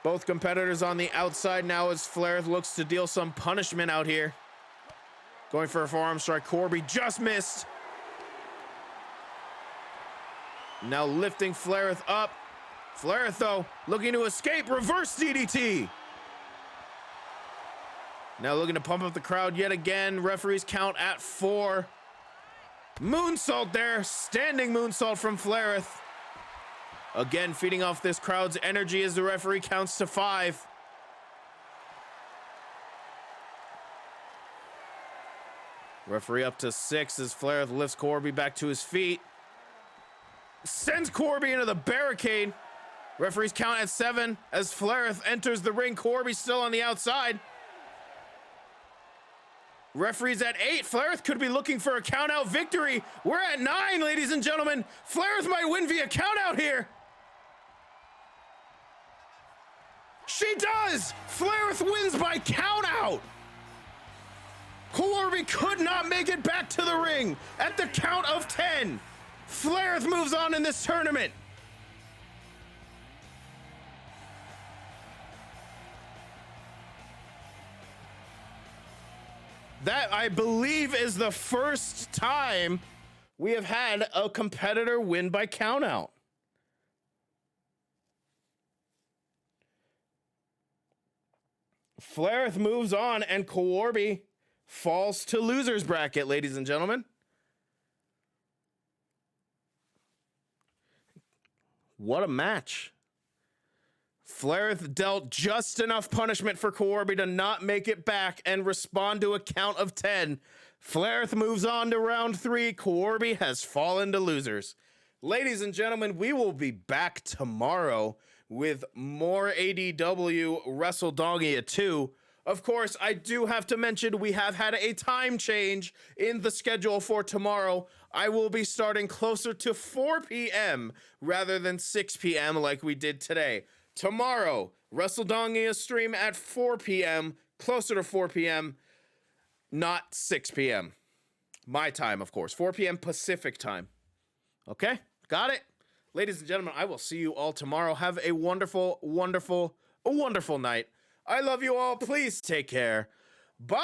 Both competitors on the outside now as Flareth looks to deal some punishment out here. Going for a forearm strike. Corby just missed. Now lifting Flareth up. Flareth, though, looking to escape. Reverse DDT. Now looking to pump up the crowd yet again. Referees count at 4. Moonsault there. Standing moonsault from Flareth. Again, feeding off this crowd's energy as the referee counts to 5. Referee up to 6 as Flareth lifts Corby back to his feet. Sends Corby into the barricade. Referees count at 7 as Flareth enters the ring. Corby still on the outside. Referees at 8. Flareth could be looking for a count-out victory. We're at 9, ladies and gentlemen. Flareth might win via count-out here. She does! Flareth wins by count-out. Corby could not make it back to the ring at the count of 10. Flareth moves on in this tournament. That, I believe, is the first time we have had a competitor win by countout. Flareth moves on, and Corby falls to loser's bracket, ladies and gentlemen. What a match. Flareth dealt just enough punishment for Corby to not make it back and respond to a count of 10. Flareth moves on to round 3. Corby has fallen to losers. Ladies and gentlemen, we will be back tomorrow with more ADW Wrestledongia 2. Of course, I do have to mention we have had a time change in the schedule for tomorrow. I will be starting closer to 4 p.m. rather than 6 p.m. like we did today. Tomorrow, Wrestledongia stream at 4 p.m., closer to 4 p.m., not 6 p.m. My time, of course, 4 p.m. Pacific time. Okay, got it? Ladies and gentlemen, I will see you all tomorrow. Have a wonderful, wonderful, wonderful night. I love you all. Please take care. Bye.